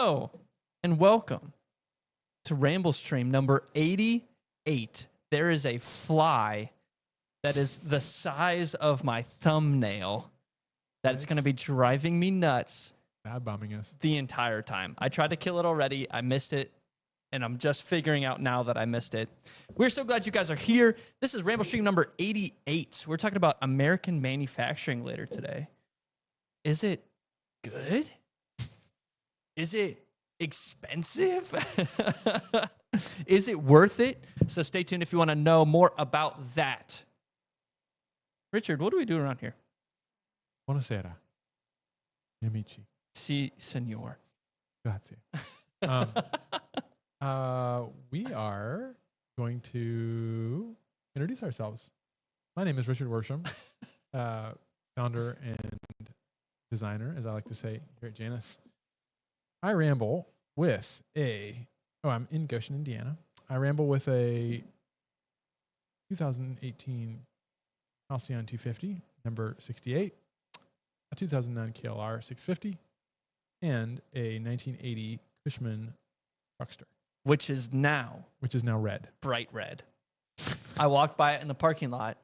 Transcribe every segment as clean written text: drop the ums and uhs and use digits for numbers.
Hello and welcome to Ramblestream number 88. There is a fly that is the size of my thumbnail that's going to be driving me nuts. Bad bombing us the entire time. I tried to kill it already. I missed it. And I'm just figuring out now that I missed it. We're so glad you guys are here. This is Ramblestream number 88. We're talking about American manufacturing later today. Is it good? Is it expensive? Is it worth it? So stay tuned if you want to know more about that. Richard, what do we do around here? Buonasera, amici. Si, senor. Grazie. We are going to introduce ourselves. My name is Richard Worsham, founder and designer, as I like to say, here at Janus. I ramble with I'm in Goshen, Indiana. I ramble with a 2018 Halcyon 250, number 68, a 2009 KLR 650, and a 1980 Cushman Truckster. Which is now red. Bright red. I walked by it in the parking lot,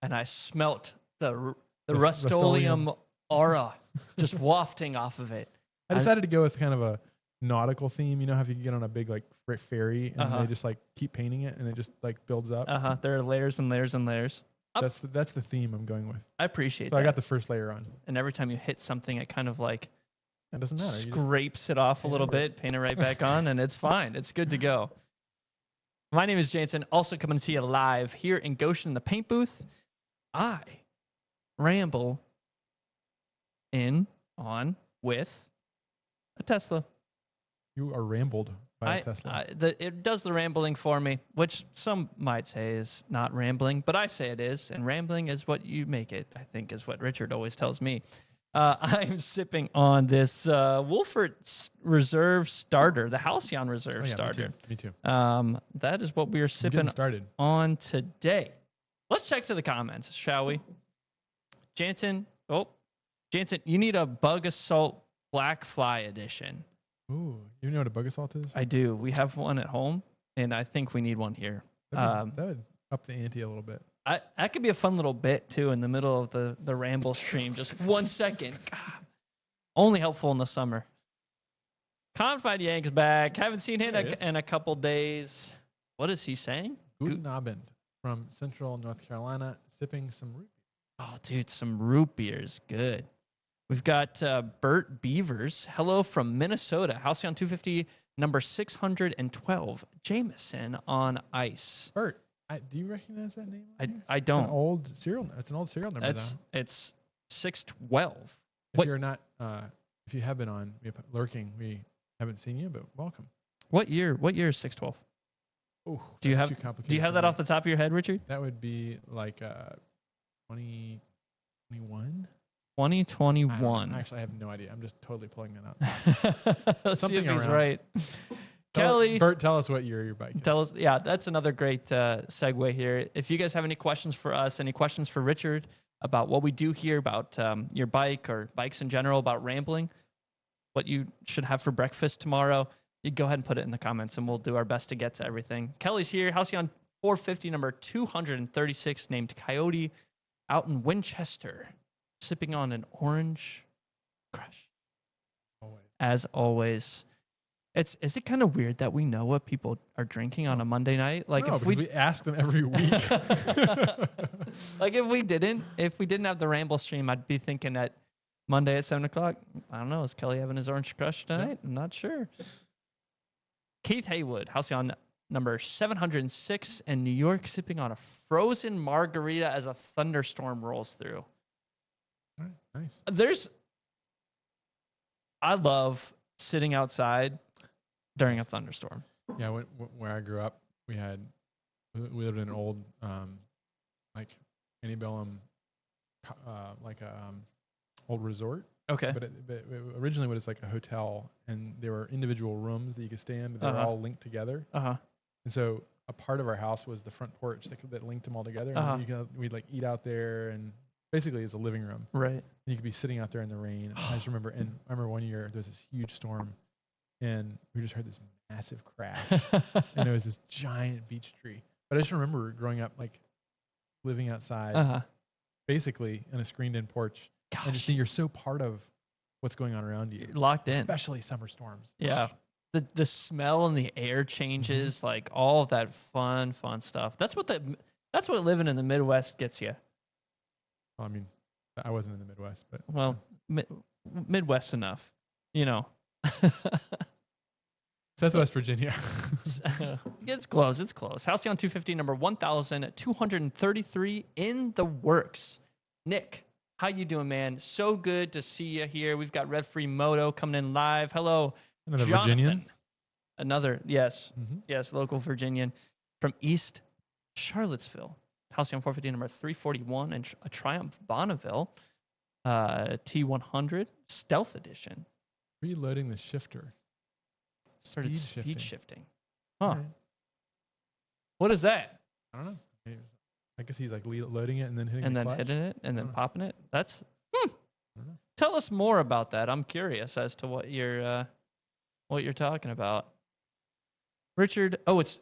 and I smelt the Rust-Oleum aura just wafting off of it. I decided to go with kind of a nautical theme. You know how if you can get on a big like ferry and they just like keep painting it and it just like builds up. There are layers and layers and layers. That's the theme I'm going with. I appreciate that. So I got the first layer on. And every time you hit something, it kind of like that doesn't matter. Scrapes it off a little bit, paint it right back on, and it's fine. It's good to go. My name is Jansen, also coming to you live here in Goshen in the paint booth. I ramble on with a Tesla. You are rambled by a Tesla. It does the rambling for me, which some might say is not rambling, but I say it is, and rambling is what you make it, I think is what Richard always tells me. I'm sipping on this Wolford Reserve starter, the Halcyon Reserve starter. Me too. That is what we are sipping on today. Let's check to the comments, shall we? Jansen, you need a Bug Assault Black Fly edition. Ooh, you know what a Bug Assault is? I do. We have one at home, and I think we need one here. That would up the ante a little bit. That could be a fun little bit, too, in the middle of the ramble stream. Just 1 second. God. Only helpful in the summer. Confide Yank's back. Haven't seen him in a couple days. What is he saying? Guten Abend from Central North Carolina, sipping some root beer. Oh, dude, some root beers. Good. We've got Bert Beavers. Hello from Minnesota. Halcyon 250, number 612. Jameson on ice. Bert. Do you recognize that name? I don't. It's an old serial number. It's 612. If you're not, if you have been on lurking, we haven't seen you, but welcome. What year is 612? Oh, do you have that off the top of your head, Richard? That would be like 2021. 2021. Actually, I have no idea. I'm just totally pulling that up. Something around. Right. Kelly, Bert, tell us what year your bike is. Tell us. Yeah, that's another great segue here. If you guys have any questions for us, any questions for Richard about what we do here, about your bike or bikes in general, about rambling, what you should have for breakfast tomorrow, you go ahead and put it in the comments, and we'll do our best to get to everything. Kelly's here. Halcyon 450, number 236, named Coyote, out in Winchester, sipping on an orange crush. As always. Is it kind of weird that we know what people are drinking on a Monday night? Like no, if we ask them every week. Like if we didn't have the ramble stream, I'd be thinking that Monday at 7:00. I don't know. Is Kelly having his orange crush tonight? Yeah. I'm not sure. Keith Haywood, Halcyon number 706 in New York, sipping on a frozen margarita as a thunderstorm rolls through. All right, nice. I love sitting outside during a thunderstorm. Yeah, where I grew up, we lived in an old like antebellum old resort. Okay. But it originally was like a hotel, and there were individual rooms that you could stay in, but they were all linked together. And so a part of our house was the front porch that linked them all together. And we'd like eat out there, and basically it's a living room. Right. And you could be sitting out there in the rain. I just remember, I remember one year there was this huge storm, and we just heard this massive crash, and it was this giant beech tree. But I just remember growing up, like living outside, basically in a screened-in porch, and just think you're so part of what's going on around you, you're locked in, especially summer storms. Yeah, the smell and the air changes, like all of that fun stuff. That's what living in the Midwest gets you. Well, I mean, I wasn't in the Midwest, but well, Midwest enough, you know. Southwest Virginia. It's close. It's close. Halcyon 250 number 1,233 in the works. Nick, how you doing, man? So good to see you here. We've got Red Free Moto coming in live. Hello, another Jonathan. Virginian. Another, yes, yes, local Virginian from East Charlottesville. Halcyon 450 number 341 and a Triumph Bonneville T100 Stealth Edition. Reloading the shifter. Started speed shifting. Huh. Right. What is that? I don't know. I guess he's like loading it and then hitting hitting it and then popping it. That's Tell us more about that. I'm curious as to what you're talking about. Richard, it's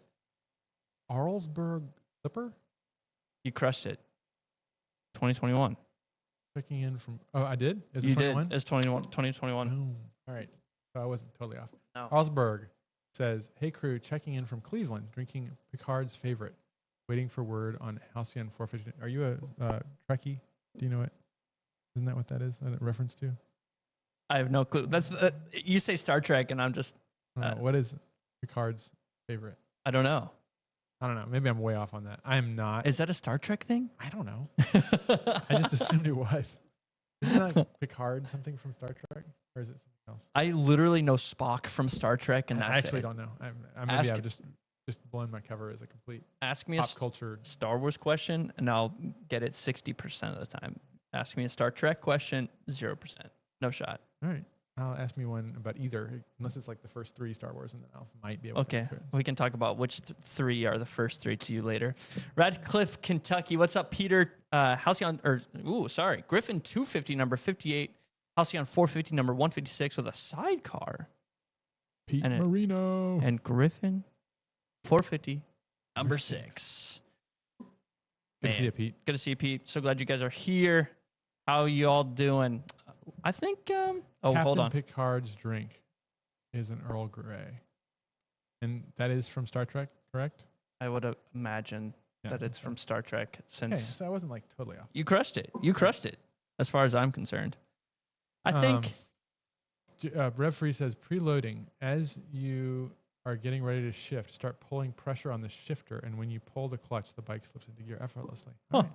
Arlsberg Clipper? You crushed it. 2021. Checking in from I did? Is you it 21? Did. It's 2021. Oh, all right. So I wasn't totally off. No. Arlsberg says, "Hey crew, checking in from Cleveland, drinking Picard's favorite. Waiting for word on Halcyon 450. Are you a Trekkie? Do you know it? Isn't that what that is? A reference to? I have no clue. That's you say Star Trek, and I'm just. What is Picard's favorite? I don't know. I don't know. Maybe I'm way off on that. I am not. Is that a Star Trek thing? I don't know. I just assumed it was. Isn't that Picard something from Star Trek, or is it something else? I literally know Spock from Star Trek, and that's I actually don't know. Maybe I've just blown my cover as a complete pop culture Star Wars question, and I'll get it 60% of the time. Ask me a Star Trek question, 0%. No shot. All right. I'll ask me one about either, unless it's like the first 3 Star Wars, and then I might be able to answer it. We can talk about which 3 are the first 3 to you later. Radcliffe, Kentucky. What's up, Peter? Halcyon, Griffin 250, number 58. Halcyon 450, number 156 with a sidecar. Pete Marino. And Griffin 450, number 6. Good to see you, Pete. Good to see you, Pete. So glad you guys are here. How you all doing? I think. Captain hold on. Picard's drink is an Earl Grey, and that is from Star Trek, correct? I would imagine that it's from Star Trek. So I wasn't like totally off. You crushed it. You crushed it, as far as I'm concerned. I think. Rev Free says preloading as you are getting ready to shift. Start pulling pressure on the shifter, and when you pull the clutch, the bike slips into gear effortlessly. All right.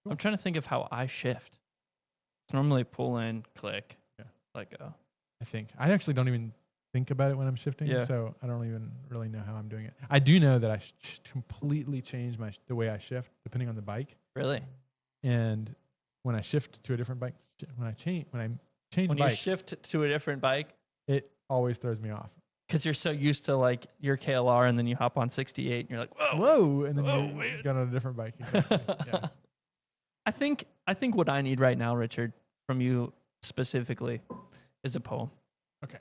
Cool. I'm trying to think of how I shift. Normally pull in, click, let go. I think I actually don't even think about it when I'm shifting, so I don't even really know how I'm doing it. I do know that I completely change the way I shift depending on the bike. Really? And when I shift to a different bike, when you shift to a different bike, it always throws me off. Because you're so used to like your KLR, and then you hop on 68, and you're like, whoa, and then you got on a different bike. Exactly. Yeah. I think what I need right now, Richard, from you specifically, is a poem. Okay.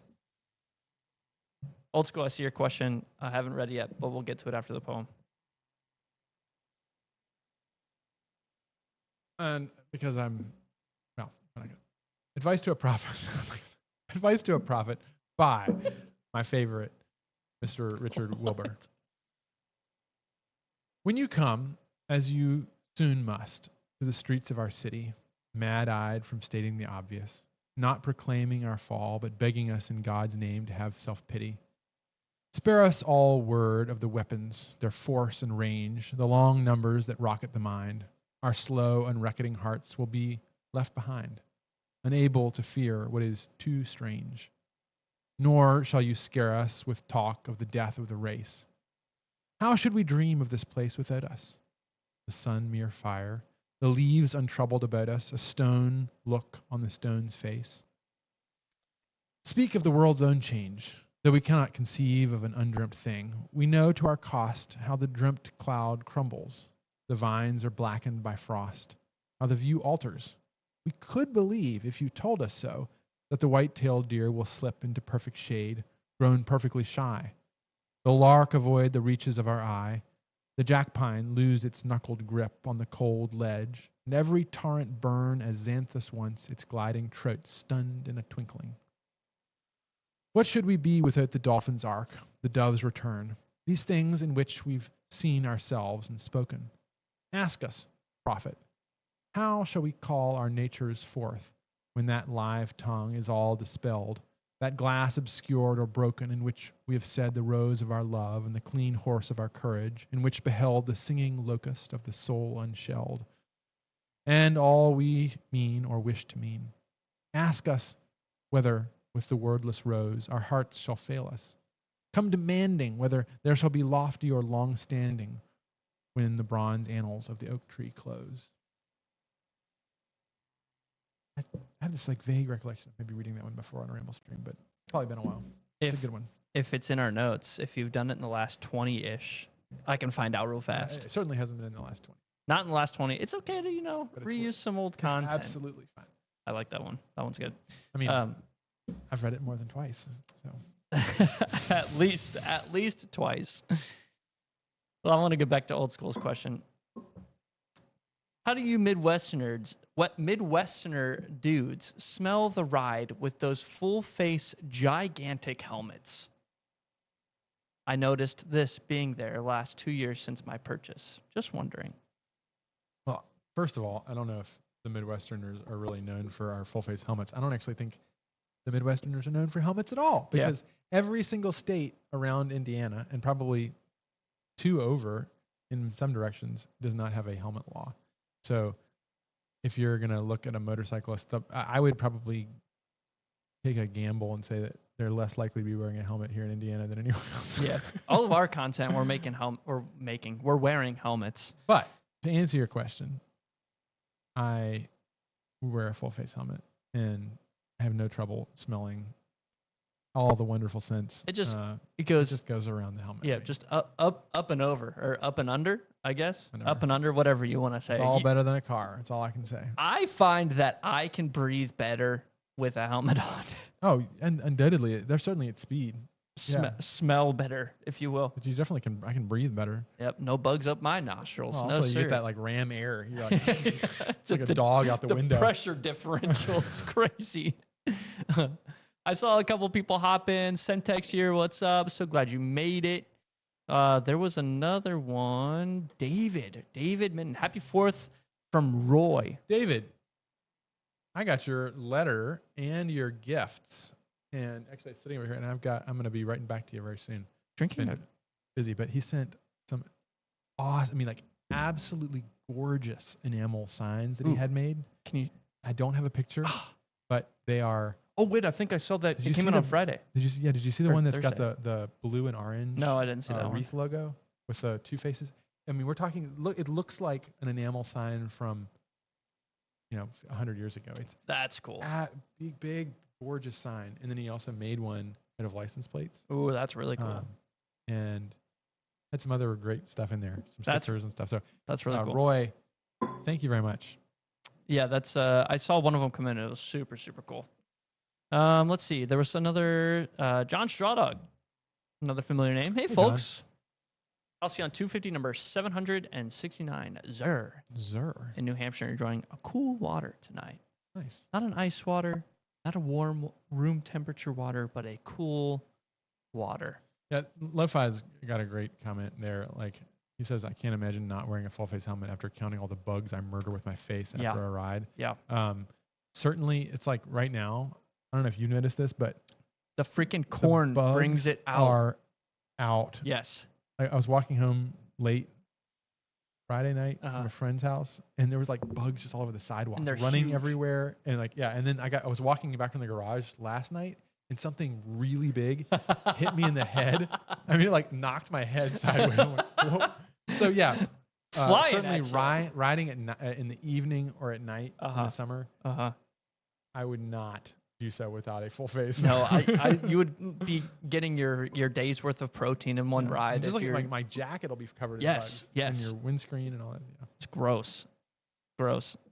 Old School, I see your question. I haven't read it yet, but we'll get to it after the poem. And because advice to a prophet. Advice to a prophet by my favorite, Mr. Richard Wilbur. When you come, as you soon must, to the streets of our city, mad-eyed from stating the obvious, not proclaiming our fall, but begging us in God's name to have self-pity. Spare us all word of the weapons, their force and range, the long numbers that rocket the mind. Our slow, unreckoning hearts will be left behind, unable to fear what is too strange. Nor shall you scare us with talk of the death of the race. How should we dream of this place without us? The sun mere fire, the leaves untroubled about us, a stone look on the stone's face. Speak of the world's own change, though we cannot conceive of an undreamt thing. We know to our cost how the dreamt cloud crumbles. The vines are blackened by frost, how the view alters. We could believe, if you told us so, that the white-tailed deer will slip into perfect shade, grown perfectly shy. The lark avoid the reaches of our eye, the jackpine lose its knuckled grip on the cold ledge, and every torrent burn as xanthus once its gliding trout stunned in a twinkling. What should we be without the dolphin's ark, the dove's return, these things in which we've seen ourselves and spoken? Ask us, prophet, how shall we call our natures forth when that live tongue is all dispelled, that glass obscured or broken in which we have said the rose of our love and the clean horse of our courage, in which beheld the singing locust of the soul unshelled, and all we mean or wish to mean? Ask us whether with the wordless rose our hearts shall fail us. Come demanding whether there shall be lofty or long-standing when the bronze annals of the oak tree close. I have this like vague recollection of maybe reading that one before on a Ramblestream, but it's probably been a while. It's a good one. If it's in our notes, if you've done it in the last 20-ish, I can find out real fast. It certainly hasn't been in the last 20. Not in the last 20. It's okay to, reuse some old content. Absolutely fine. I like that one. That one's good. I mean, I've read it more than twice. So at least twice. Well, I want to get back to old school's question. How do you Midwesterner dudes smell the ride with those full face gigantic helmets? I noticed this being there last 2 years since my purchase. Just wondering. Well, first of all, I don't know if the Midwesterners are really known for our full face helmets. I don't actually think the Midwesterners are known for helmets at all, because every single state around Indiana, and probably 2 over in some directions, does not have a helmet law. So if you're going to look at a motorcyclist, I would probably take a gamble and say that they're less likely to be wearing a helmet here in Indiana than anywhere else. Yeah. All of our content, we're wearing helmets. But to answer your question, I wear a full face helmet and I have no trouble smelling all the wonderful scents. It just goes around the helmet. Yeah, just up and over, or up and under, I guess. Up and under, whatever you want to say. It's all better than a car. That's all I can say. I find that I can breathe better with a helmet on. Oh, and undoubtedly, they're certainly at speed. Smell better, if you will. But you definitely can. I can breathe better. Yep, no bugs up my nostrils. Well, no, also, sir. you get that like ram air. You're like, it's like a dog out the window. The pressure differential is crazy. I saw a couple people hop in. Centex here, what's up? So glad you made it. There was another one. David Minton. Happy 4th from Roy. David, I got your letter and your gifts. And actually, it's sitting over here, and I'm going to be writing back to you very soon. Drinking. Busy, but he sent some awesome, absolutely gorgeous enamel signs that he had made. I don't have a picture, but they are. Oh wait, I think I saw that. It came in on Friday. Did you see the one that's Thursday. got the blue and orange? No, I didn't see that wreath logo with the 2 faces. We're talking. Look, it looks like an enamel sign from 100 years ago. That's cool. Big, gorgeous sign. And then he also made one out of license plates. Ooh, that's really cool. And had some other great stuff in there, some stickers and stuff. So that's really cool. Roy, thank you very much. Yeah, that's. I saw one of them come in. It was super, super cool. Let's see. There was another John Strawdog, another familiar name. Hey folks. Halcyon 250 number 769. Zur in New Hampshire, enjoying a cool water tonight. Nice. Not an ice water, not a warm room temperature water, but a cool water. Yeah, Lo-Fi's got a great comment there. Like he says, I can't imagine not wearing a full face helmet after counting all the bugs I murder with my face after a ride. Yeah. Certainly, it's like right now. I don't know if you noticed this, but the freaking corn brings it out. Are out. Yes. I was walking home late Friday night from a friend's house, and there was like bugs just all over the sidewalk, and they're running huge. Everywhere, and and then I was walking back from the garage last night, and something really big hit me in the head. It like knocked my head sideways. I'm like, whoa. So certainly riding in the evening or at night in the summer. I would not do so without a full face. No, you would be getting your day's worth of protein in one ride. Just like my jacket will be covered in bugs. Yes. And your windscreen and all that. It's gross.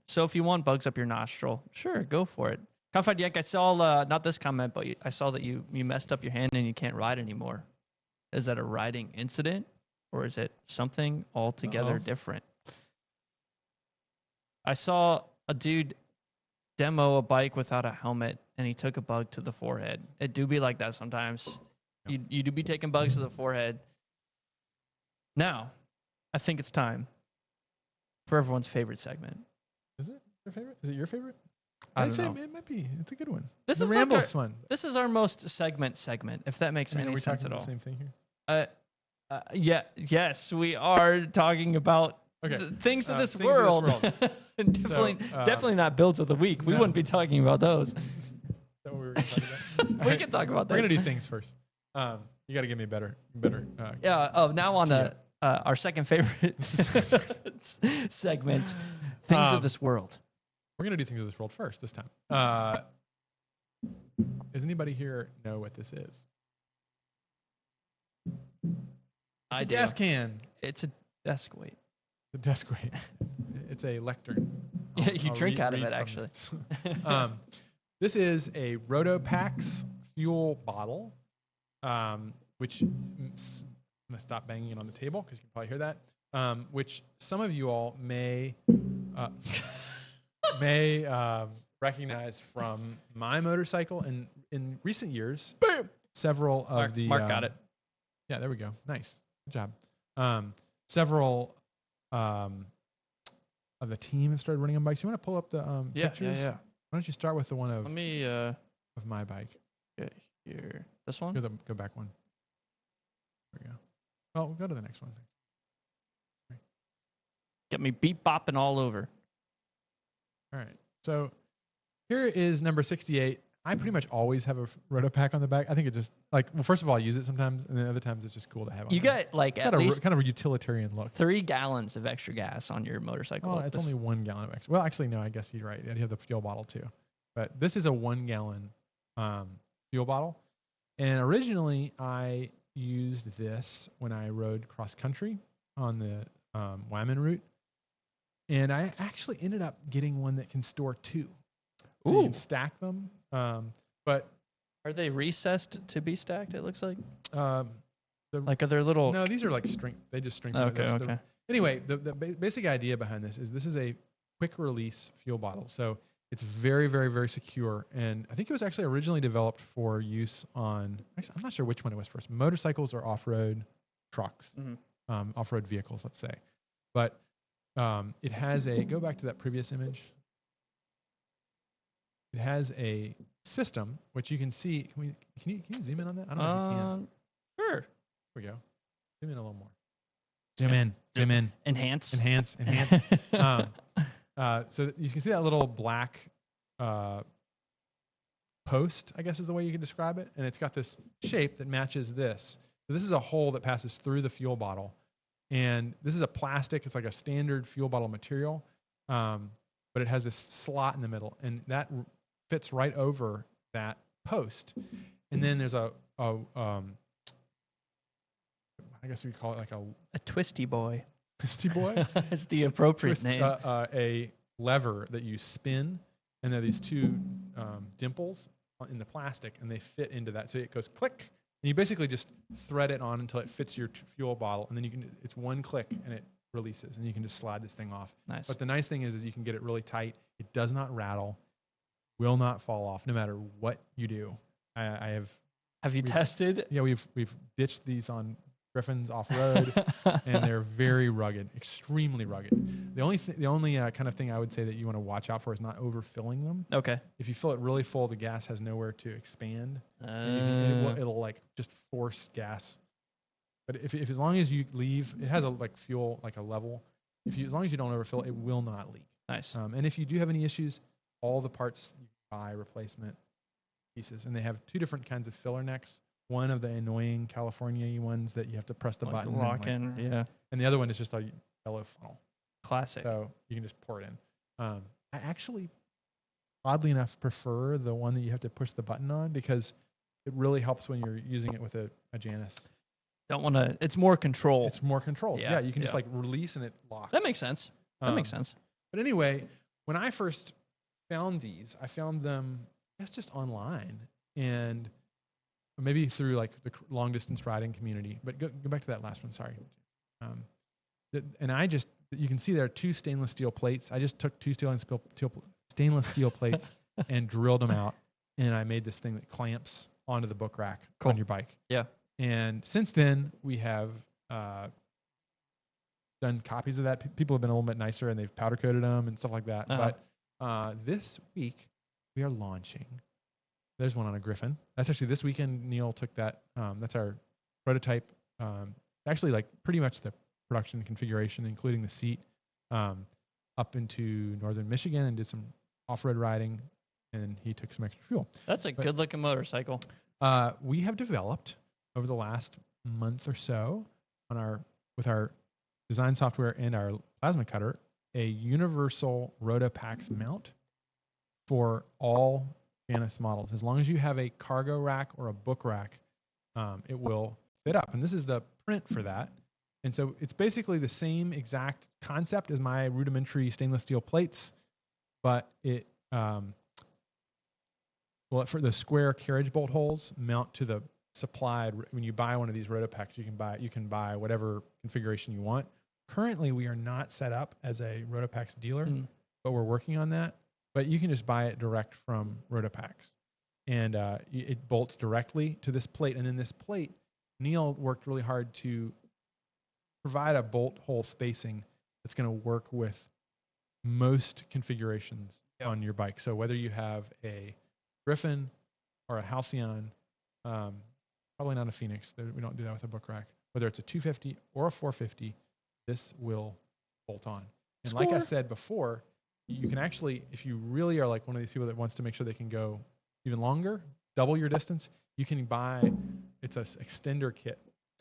So if you want bugs up your nostril, sure, go for it. Confide Yank, I saw not this comment, but I saw that you messed up your hand and you can't ride anymore. Is that a riding incident, or is it something altogether different? I saw a dude demo a bike without a helmet, and he took a bug to the forehead. It do be like that sometimes. You do be taking bugs to the forehead. Now, I think it's time for everyone's favorite segment. Is it your favorite? Is it your favorite? I don't know. It might be. It's a good one. This is Ramble's like fun. This is our most segment, if that makes any sense at all. Are we talking about the same thing here? Yes, we are talking about things of this world. And definitely not builds of the week. We wouldn't be talking about those. Is that what we were going to talk about? We can talk about that. We're going to do things first. You got to give me a better. Now on to our second favorite segment, things of this world. We're going to do things of this world first this time. Does anybody here know what this is? It's a desk can. It's a desk weight. The desk weight. It's a lectern. Yeah, you drink out of it, actually. This is a RotoPax fuel bottle, which I'm going to stop banging it on the table because you can probably hear that, which some of you all may recognize from my motorcycle. And in recent years, several of Mark got it. Yeah, there we go. Nice. Good job. Several of the team have started running on bikes. You want to pull up the pictures? Yeah. Why don't you start with the one of of my bike? Get here. This one? Go back one. There we go. Oh, we'll go to the next one. Get me beat bopping all over. All right. So here is number 68. I pretty much always have a RotoPax on the back. I think it just first of all, I use it sometimes, and then other times it's just cool to have on. You got at least kind of a utilitarian look. 3 gallons of extra gas on your motorcycle. Oh, it's only 1 gallon of extra. Well, actually, no. I guess you're right. You have the fuel bottle too, but this is a 1 gallon fuel bottle. And originally, I used this when I rode cross country on the Wyman route, and I actually ended up getting one that can store 2. So you can stack them. But are they recessed to be stacked? It looks like. Are there little? No, these are like string. They just strengthen. Okay. Anyway, the basic idea behind this is a quick release fuel bottle. So it's very, very, very secure. And I think it was actually originally developed for use on. Actually, I'm not sure which one it was first. Motorcycles or off-road trucks, off-road vehicles, let's say. But it has a. Go back to that previous image. It has a system which you can see. Can you zoom in on that? I don't know if you can. Sure. Here we go. Zoom in a little more. Zoom in. Enhance. So you can see that little black post, I guess is the way you can describe it. And it's got this shape that matches this. So this is a hole that passes through the fuel bottle. And this is a plastic. It's like a standard fuel bottle material. But it has this slot in the middle. And that fits right over that post. And then there's I guess we call it like a twisty boy. Twisty boy? Is the appropriate name. A lever that you spin, and there are these 2 dimples in the plastic, and they fit into that. So it goes click, and you basically just thread it on until it fits your fuel bottle, and then it's 1 click, and it releases, and you can just slide this thing off. Nice. But the nice thing is you can get it really tight. It does not rattle, will not fall off, no matter what you do. I have. Have you tested? Yeah, we've ditched these on Griffins off road, and they're very rugged, extremely rugged. The only kind of thing I would say that you want to watch out for is not overfilling them. Okay. If you fill it really full, the gas has nowhere to expand. It'll like just force gas. But if as long as you leave, it has a fuel a level. As long as you don't overfill, it will not leak. Nice. And if you do have any issues, all the parts you buy replacement pieces, and they have 2 different kinds of filler necks. One of the annoying California ones that you have to press the button. Lock in, yeah. And the other one is just a yellow funnel. Classic. So you can just pour it in. I actually, oddly enough, prefer the one that you have to push the button on because it really helps when you're using it with a Janus. Don't want to. It's more control. It's more control. Yeah, you can just release and it locks. That makes sense. That makes sense. But anyway, when I first found these, I found them guess just online and maybe through like the long distance riding community. But go back to that last one. Sorry. And you can see there are 2 stainless steel plates. I just took 2 stainless steel plates and drilled them out. And I made this thing that clamps onto the book rack on your bike. Yeah. And since then, we have done copies of that. People have been a little bit nicer, and they've powder coated them and stuff like that. But this week, we are launching. There's one on a Griffin. That's actually this weekend. Neil took that. That's our prototype. Actually, like pretty much the production configuration, including the seat, up into northern Michigan and did some off-road riding. And he took some extra fuel. That's a good-looking motorcycle. We have developed over the last month or so with our design software and our plasma cutter a universal RotoPax mount for all Janus models. As long as you have a cargo rack or a book rack, it will fit up. And this is the print for that. And so it's basically the same exact concept as my rudimentary stainless steel plates, but it for the square carriage bolt holes mount to the supplied. When you buy one of these RotoPax, you can buy whatever configuration you want. Currently, we are not set up as a RotoPax dealer, but we're working on that. But you can just buy it direct from RotoPax, and it bolts directly to this plate. And then this plate, Neil worked really hard to provide a bolt hole spacing that's going to work with most configurations on your bike. So whether you have a Griffin or a Halcyon, probably not a Phoenix. We don't do that with a book rack. Whether it's a 250 or a 450, this will bolt on. And like I said before, you can actually, if you really are like one of these people that wants to make sure they can go even longer, double your distance, you can buy, it's an extender kit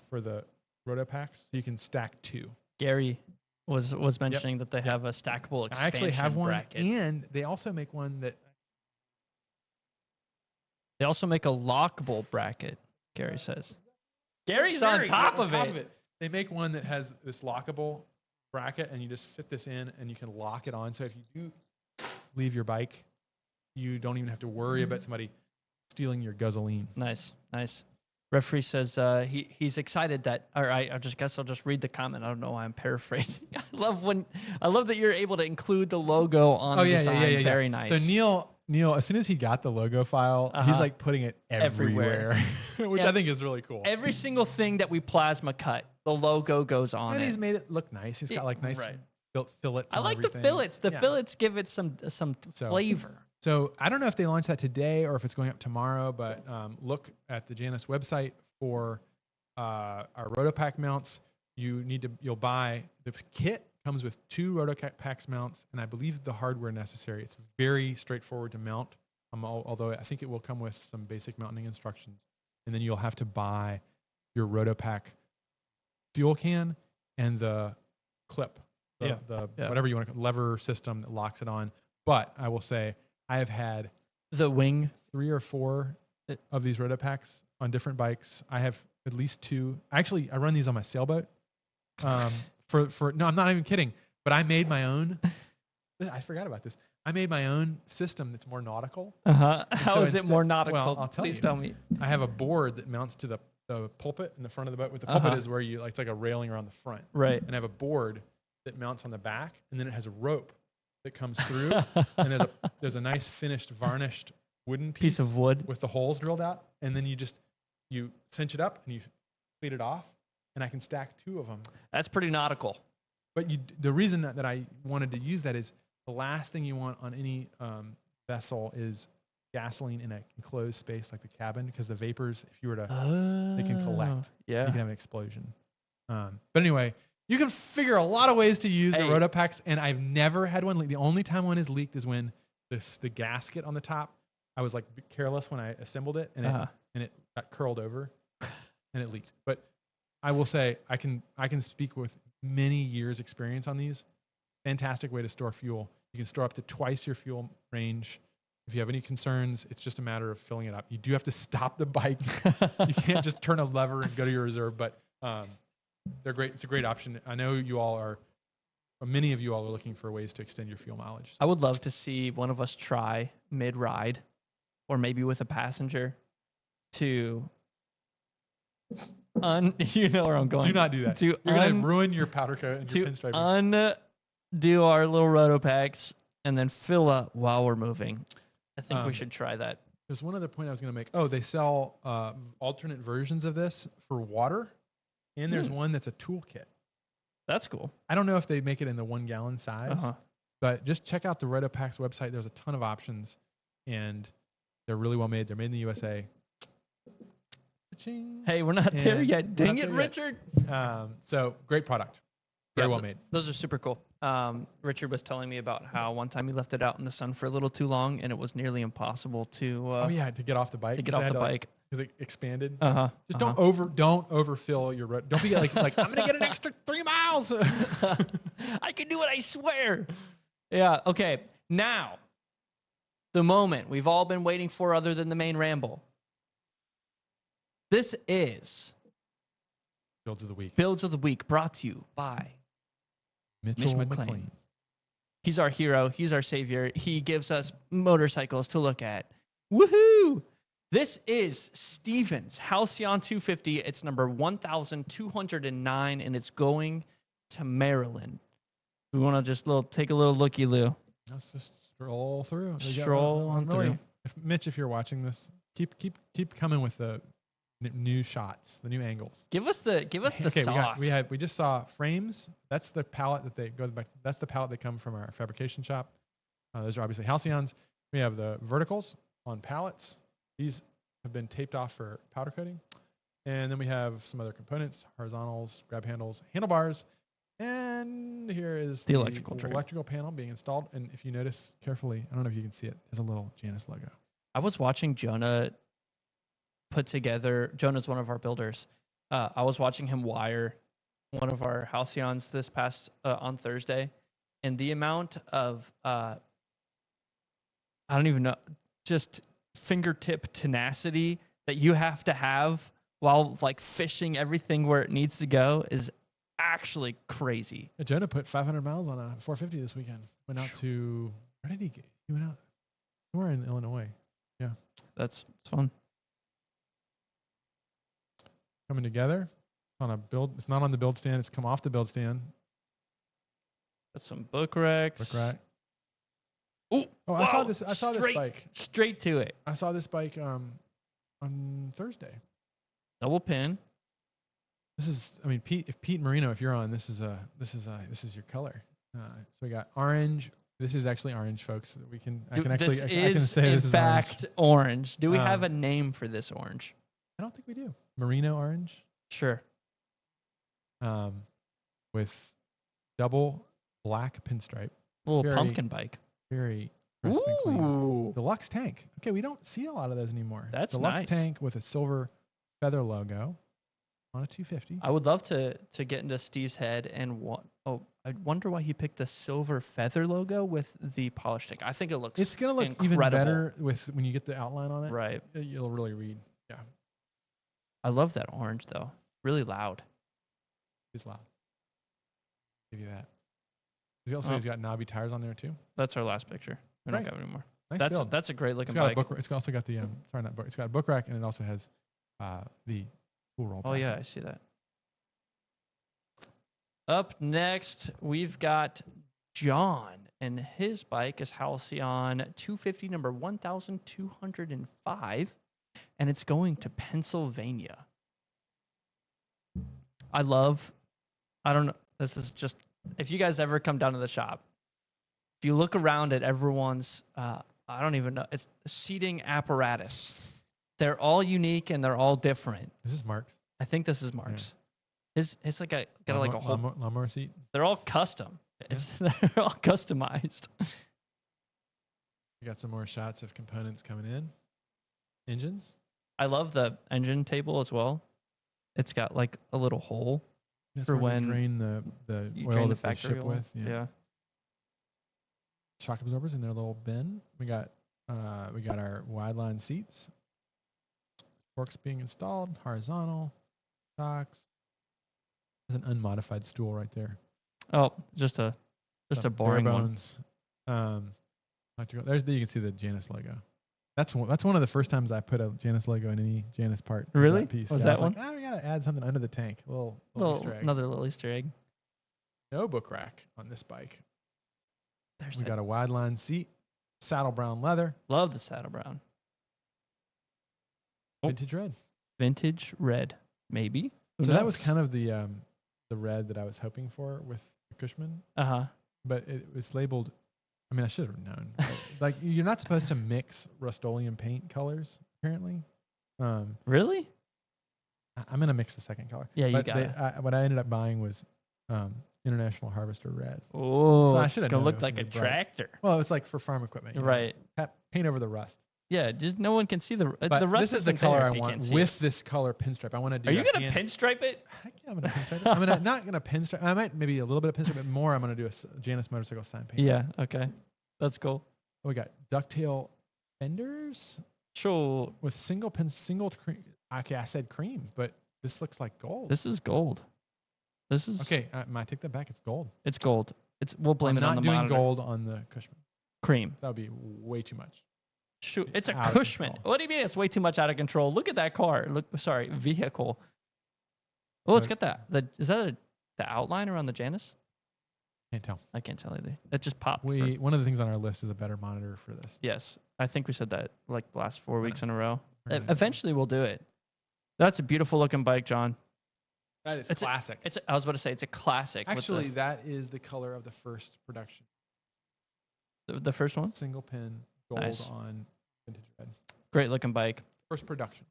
for the RotoPax. So you can stack 2. Gary was mentioning that they have a stackable expansion I actually have one, bracket. and they also make one that... They also make a lockable bracket, Gary says. Gary's on top of it. They make one that has this lockable bracket, and you just fit this in, and you can lock it on. So if you do leave your bike, you don't even have to worry about somebody stealing your gasoline. Nice. Referee says he's excited that. All right, I'll just read the comment. I don't know why I'm paraphrasing. I love that you're able to include the logo on the design. Yeah. Very nice. So Neil, as soon as he got the logo file, he's like putting it everywhere. Which I think is really cool. Every single thing that we plasma cut, the logo goes on. And he's made it look nice. He's got like nice fillets. I like the fillets. The fillets give it some flavor. So I don't know if they launched that today or if it's going up tomorrow, but look at the Janus website for our RotoPax mounts. You'll buy the kit. Comes with 2 RotoPax mounts, and I believe the hardware necessary. It's very straightforward to mount, although I think it will come with some basic mounting instructions. And then you'll have to buy your RotoPax fuel can and the clip, whatever you want to lever system that locks it on. But I will say I have had the wing 3 or 4 of these RotoPax on different bikes. I have at least 2. Actually, I run these on my sailboat. No, I'm not even kidding. But I made my own. I forgot about this. I made my own system that's more nautical. How is it more nautical? Well, I'll tell you. Please tell me. I have a board that mounts to the pulpit in the front of the boat. With the pulpit is where it's like a railing around the front. Right. And I have a board that mounts on the back, and then it has a rope that comes through, and there's a nice finished varnished wooden piece of wood with the holes drilled out, and then you cinch it up and you cleat it off. And I can stack 2 of them. That's pretty nautical. But the reason that I wanted to use that is the last thing you want on any vessel is gasoline in an enclosed space like the cabin, because the vapors, if you were to, they can collect. Yeah. You can have an explosion. But anyway, you can figure a lot of ways to use the RotoPax, and I've never had one leak. The only time one is leaked is when the gasket on the top, I was like careless when I assembled it, and it got curled over, and it leaked. But I will say I can speak with many years experience on these. Fantastic way to store fuel. You can store up to twice your fuel range. If you have any concerns, it's just a matter of filling it up. You do have to stop the bike. You can't just turn a lever and go to your reserve, but they're great. It's a great option. I know many of you all are looking for ways to extend your fuel mileage. I would love to see one of us try mid-ride or maybe with a passenger to you know where I'm going. Do not do that. You're going to ruin your powder coat and your pinstriping. Undo our little RotoPax and then fill up while we're moving. I think we should try that. There's one other point I was going to make. Oh, they sell alternate versions of this for water, and there's one that's a toolkit. That's cool. I don't know if they make it in the 1 gallon size, but just check out the RotoPax website. There's a ton of options, and they're really well made. They're made in the USA. Cha-ching. Hey, we're not there yet. Dang it, Richard. So great product. Very well made. Those are super cool. Richard was telling me about how one time he left it out in the sun for a little too long, and it was nearly impossible to to get off the bike. To get off the bike because it expanded. Just don't overfill your road. Don't be like I'm gonna get an extra 3 miles. I can do it, I swear. Yeah. Okay. Now, the moment we've all been waiting for, other than the main ramble. This is Builds of the Week. Builds of the Week, brought to you by Mitch McLean. He's our hero. He's our savior. He gives us motorcycles to look at. Woohoo! This is Steven's Halcyon 250. It's number 1,209, and it's going to Maryland. We want to just take a little looky-loo. Let's just stroll through. Stroll on through. Mitch, if you're watching this, keep coming with the new shots, the new angles. Give us the sauce. We just saw frames. That's the pallet that they go back. That's the pallet that come from our fabrication shop. Those are obviously Halcyons. We have the verticals on pallets. These have been taped off for powder coating. And then we have some other components, horizontals, grab handles, handlebars. And here is the electrical panel being installed. And if you notice carefully, I don't know if you can see it, there's a little Janus logo. I was watching Jonah put together, Jonah's one of our builders. I was watching him wire one of our Halcyons this past on Thursday. And the amount of, I don't even know, just fingertip tenacity that you have to have while fishing everything where it needs to go is actually crazy. Jonah put 500 miles on a 450 this weekend. Went out to, where did he get? He went out somewhere in Illinois. Yeah. It's fun. Coming together on a build. It's not on the build stand. It's come off the build stand. That's some book racks. Book rack. Ooh, I saw this bike. Straight to it. I saw this bike on Thursday. Double pin. This is, Pete Marino, if you're on, this is your color. So we got orange. This is actually orange, folks. I can say this is orange. Do we have a name for this orange? I don't think we do. Merino orange. Sure. With double black pinstripe. A little pumpkin bike. Very crisp and clean. Deluxe tank. Okay, we don't see a lot of those anymore. That's Deluxe nice. tank with a silver feather logo on a 250. I would love to get into Steve's head and I wonder why he picked the silver feather logo with the polished tank. I think it looks. It's gonna look incredible. even better when you get the outline on it. Right. You'll really read. Yeah. I love that orange though. Really loud. It's loud. Give you that. He's got knobby tires on there too. That's our last picture. We don't have any more. Nice build. That's a great looking bike. It's also got the it's got a book rack, and it also has the tool roll. Oh yeah, I see that. Up next, we've got John, and his bike is Halcyon 250 number 1,205, and it's going to Pennsylvania. I don't know. This is just, if you guys ever come down to the shop, if you look around at everyone's, I don't even know, it's seating apparatus. They're all unique and they're all different. Is this Mark's? I think this is Mark's. Yeah. It's like a whole lawnmower seat. They're all custom. They're all customized. We got some more shots of components coming in. Engines. I love the engine table as well. It's got like a little hole for when you drain the oil that they ship with. Yeah. Shock absorbers in their little bin. We got our wide line seats. Forks being installed. Horizontal. Shocks. There's an unmodified stool right there. Oh, just a boring one. There you can see the Janus logo. That's one of the first times I put a Janus logo in any Janus part. Really? That piece. Was Yeah, that I one? Like, we gotta add something under the tank. A little Easter egg. Another little Easter egg. No book rack on this bike. There's We got a wide line seat, saddle brown leather. Love the saddle brown. Vintage red. Vintage red, maybe. Who So knows? that was kind of the red that I was hoping for with the Cushman. But it was labeled. I mean, I should have known. Like, you're not supposed to mix Rust-Oleum paint colors, apparently. Really? I'm gonna mix the second color. Yeah, you but got it. What I ended up buying was International Harvester red. Oh, So I it's should have gonna known it look was like gonna a be bright. tractor. Well, it's like for farm equipment. You know, Right. paint over the rust. Yeah, just no one can see the But rust. this is the isn't there color if I you want can't see with it. this color pinstripe. I want to do. Are you a gonna hand- pinstripe it? Heck yeah, I'm gonna pinstripe it. I'm not gonna pinstripe. I might maybe a little bit of pinstripe, but more. I'm gonna do a Janus motorcycle sign paint. Yeah. Okay. That's cool. We got ducktail fenders Sure. with single cream. Okay, I said cream, but this looks like gold. This is gold. This is Okay, I take that back. It's gold. It's gold. We'll blame I'm it on not the doing monitor. gold on the Cushman. Cream. That would be way too much. Shoot, it's a Out of Cushman. control. What do you mean it's way too much out of control? Look at that car. Vehicle. Oh, it's got is that the outline around the Janus? Can't tell. I can't tell either. It just popped. One of the things on our list is a better monitor for this. Yes, I think we said that like the last 4 weeks in a row. Very nice. Eventually, we'll do it. That's a beautiful looking bike, John. That is It's classic. I was about to say it's a classic. Actually, that is the color of the first production. the first one. Single pin gold Nice. on vintage red. Great looking bike. First production.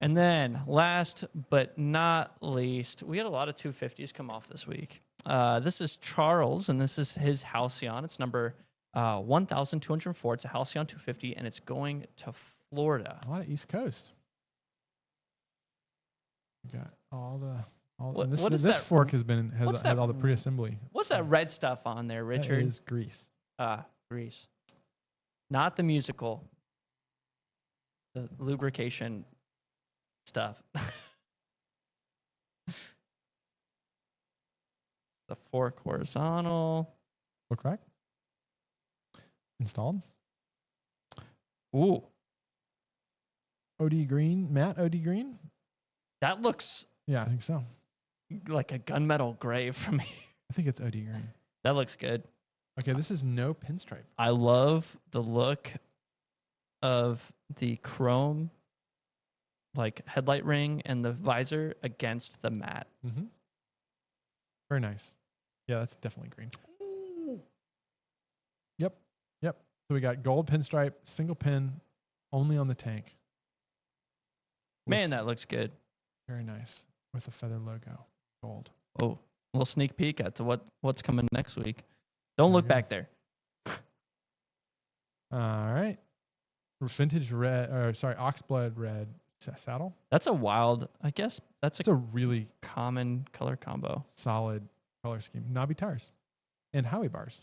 And then, last but not least, we had a lot of 250s come off this week. This is Charles, and this is his Halcyon. It's number 1,204. It's a Halcyon 250, and it's going to Florida. A lot of East Coast. We got all the. What this is this that- fork has what's that- all the pre-assembly. What's that red stuff on there, Richard? That is grease. Grease. Not the musical. The lubrication stuff. The fork horizontal. Look right. Installed. Ooh, OD green, matte OD green. that looks Yeah, I think so. like a gunmetal gray from here. I think it's OD green. That looks good. Okay, this is no pinstripe. I love the look of the chrome like headlight ring and the visor against the matte. Mm-hmm. Very nice. Yeah, that's definitely green. Yep. So we got gold pinstripe, single pin, only on the tank. Man, that looks good. Very nice with a feather logo, gold. Oh, a little sneak peek at to what's coming next week. Don't look There you back there. All right. Vintage red, oxblood red saddle. That's a wild, I guess that's It's a really common color combo. solid color scheme. Knobby tires and highway bars.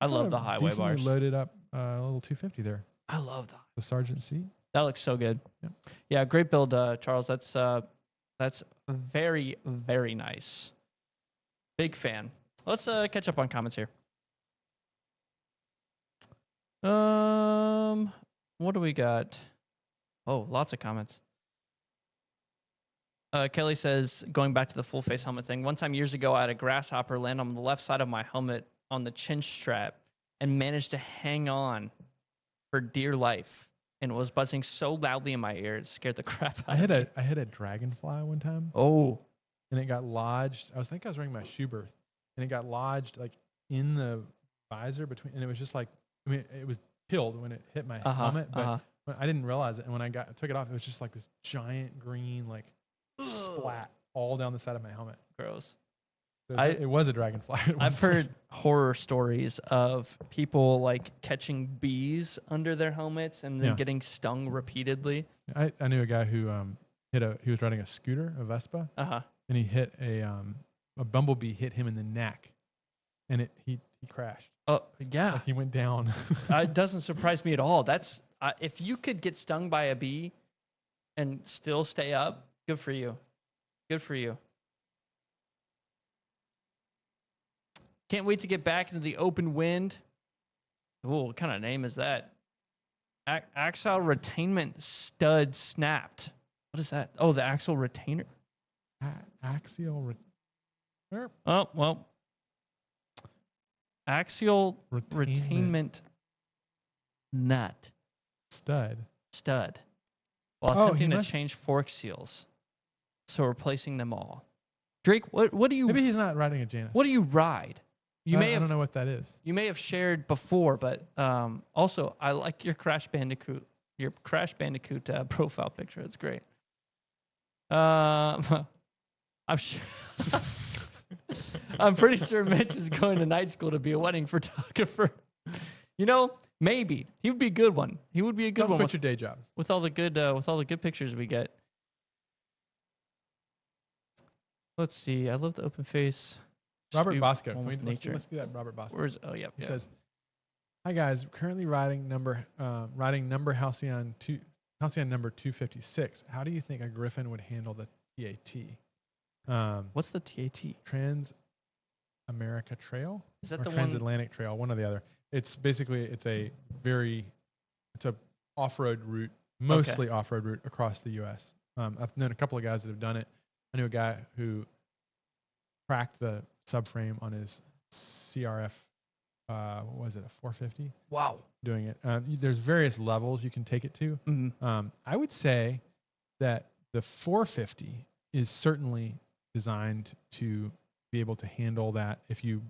I It's love a the highway decently bars. loaded up little 250 there. I love that. The sergeant seat. That looks so good. Yep. Yeah, great build, Charles. That's very, very nice. Big fan. Let's catch up on comments here. What do we got? Oh, lots of comments. Kelly says, going back to the full face helmet thing, one time years ago, I had a grasshopper land on the left side of my helmet on the chin strap and managed to hang on for dear life. And it was buzzing so loudly in my ear, it scared the crap out of me. I hit a dragonfly one time Oh, and it got lodged. I think I was wearing my shoe berth and it got lodged like in the visor between, and it was just like, I mean, it was killed when it hit my helmet, but I didn't realize it. And when I took it off, it was just like this giant green, like splat all down the side of my helmet. gross. So it was a dragonfly. I've heard horror stories of people like catching bees under their helmets and then Yeah. getting stung repeatedly. I knew a guy who he was riding a scooter, a Vespa, and he hit a bumblebee hit him in the neck, and he crashed. Oh, yeah. Like he went down. It doesn't surprise me at all. That's if you could get stung by a bee and still stay up, good for you. Good for you. Can't wait to get back into the open wind. Oh, what kind of name is that? Axle retainment stud snapped. What is that? Oh, the axle retainer. Axial. Oh, well. Axial retainment nut. Stud. While attempting to change fork seals. So replacing them all. Drake, what do you... Maybe he's not riding a Janus. What do you ride? I don't know what that is. You may have shared before, but also, I like your Crash Bandicoot profile picture. It's great. I'm pretty sure Mitch is going to night school to be a wedding photographer. You know, maybe he would be a good one. He would be a good one. Quit your day job with all the good pictures we get. Let's see. I love the open face. Robert Bosco. Let's do that. Robert Bosco. He says, "Hi guys, currently riding number Halcyon number 256. How do you think a Griffin would handle the TAT? What's the TAT? Trans America Trail? Is that or the Transatlantic Trail? One or the other. It's basically it's a off-road route, mostly off-road route across the U.S. I've known a couple of guys that have done it. I knew a guy who cracked the subframe on his CRF. What was it? A 450? Wow. Doing it. There's various levels you can take it to. Mm-hmm. I would say that the 450 is certainly designed to be able to handle that if you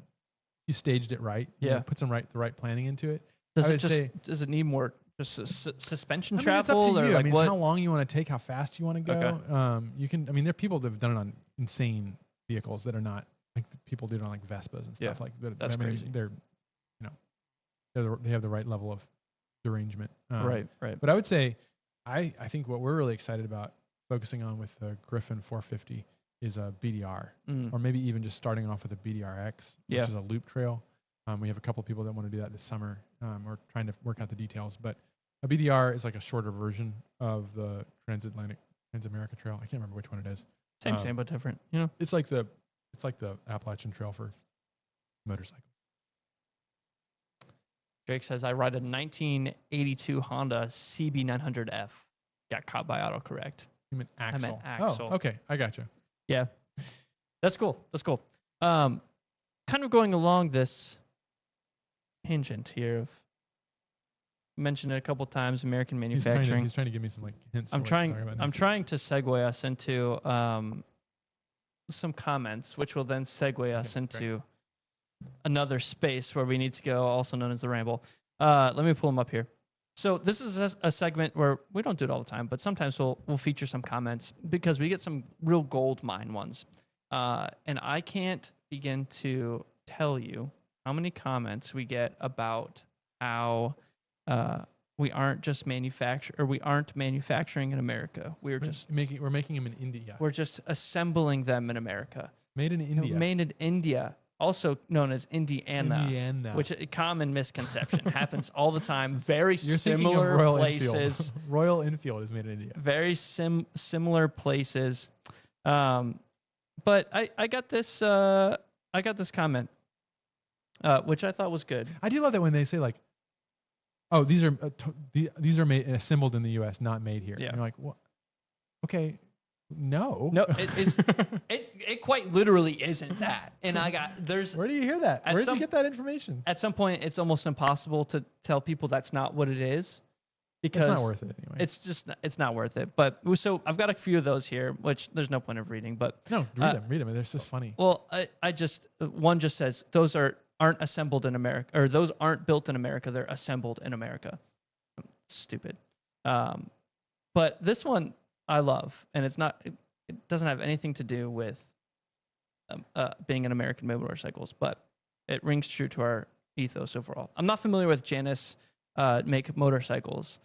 staged it right. Put the right planning into it. Does it need more suspension travel? It's up to you. Like it's how long you want to take, how fast you want to go. Okay. You can. there are people that have done it on insane vehicles that are not like people do it on like Vespas and stuff like that. That's crazy. They have the right level of derangement. Right. But I would say, I think what we're really excited about focusing on with the Griffin 450 is a BDR, or maybe even just starting off with a BDRX, which is a loop trail. We have a couple of people that want to do that this summer. We're trying to work out the details, but a BDR is like a shorter version of the Transamerica Trail. I can't remember which one it is. Same, but different. You know, it's like the Appalachian Trail for motorcycles. Drake says, I ride a 1982 Honda CB900F. Got caught by autocorrect. You meant axle. I meant axle. Oh, okay. I gotcha. Yeah. That's cool. Kind of going along this tangent here of mentioned it a couple times, American manufacturing. He's trying to give me some like hints. I'm trying to segue us into some comments, which will then segue us into another space where we need to go, also known as the ramble. Let me pull them up here. So this is a segment where we don't do it all the time, but sometimes we'll feature some comments because we get some real gold mine ones. And I can't begin to tell you how many comments we get about how we aren't manufacturing in America. We're making them in India. We're just assembling them in America. Made in India. Made in India, also known as Indiana. Which is a common misconception. Happens all the time. Very similar places. Royal Enfield is made in India. Very similar places. But I got this comment, which I thought was good. I do love that when they say like, "Oh, these are made and assembled in the U.S., not made here." Yeah. And you're like, "What? Okay, no, it is. It quite literally isn't that." And Where do you hear that? Where did you get that information? At some point, it's almost impossible to tell people that's not what it is. Because it's not worth it anyway. It's not worth it. But so I've got a few of those here, which there's no point of reading. But no, read them. They're just funny. Well, one just says those aren't assembled in America, or those aren't built in America. They're assembled in America. Stupid. But this one I love, and it doesn't have anything to do with being an American made motorcycles, but it rings true to our ethos overall. I'm not familiar with Janus make motorcycles.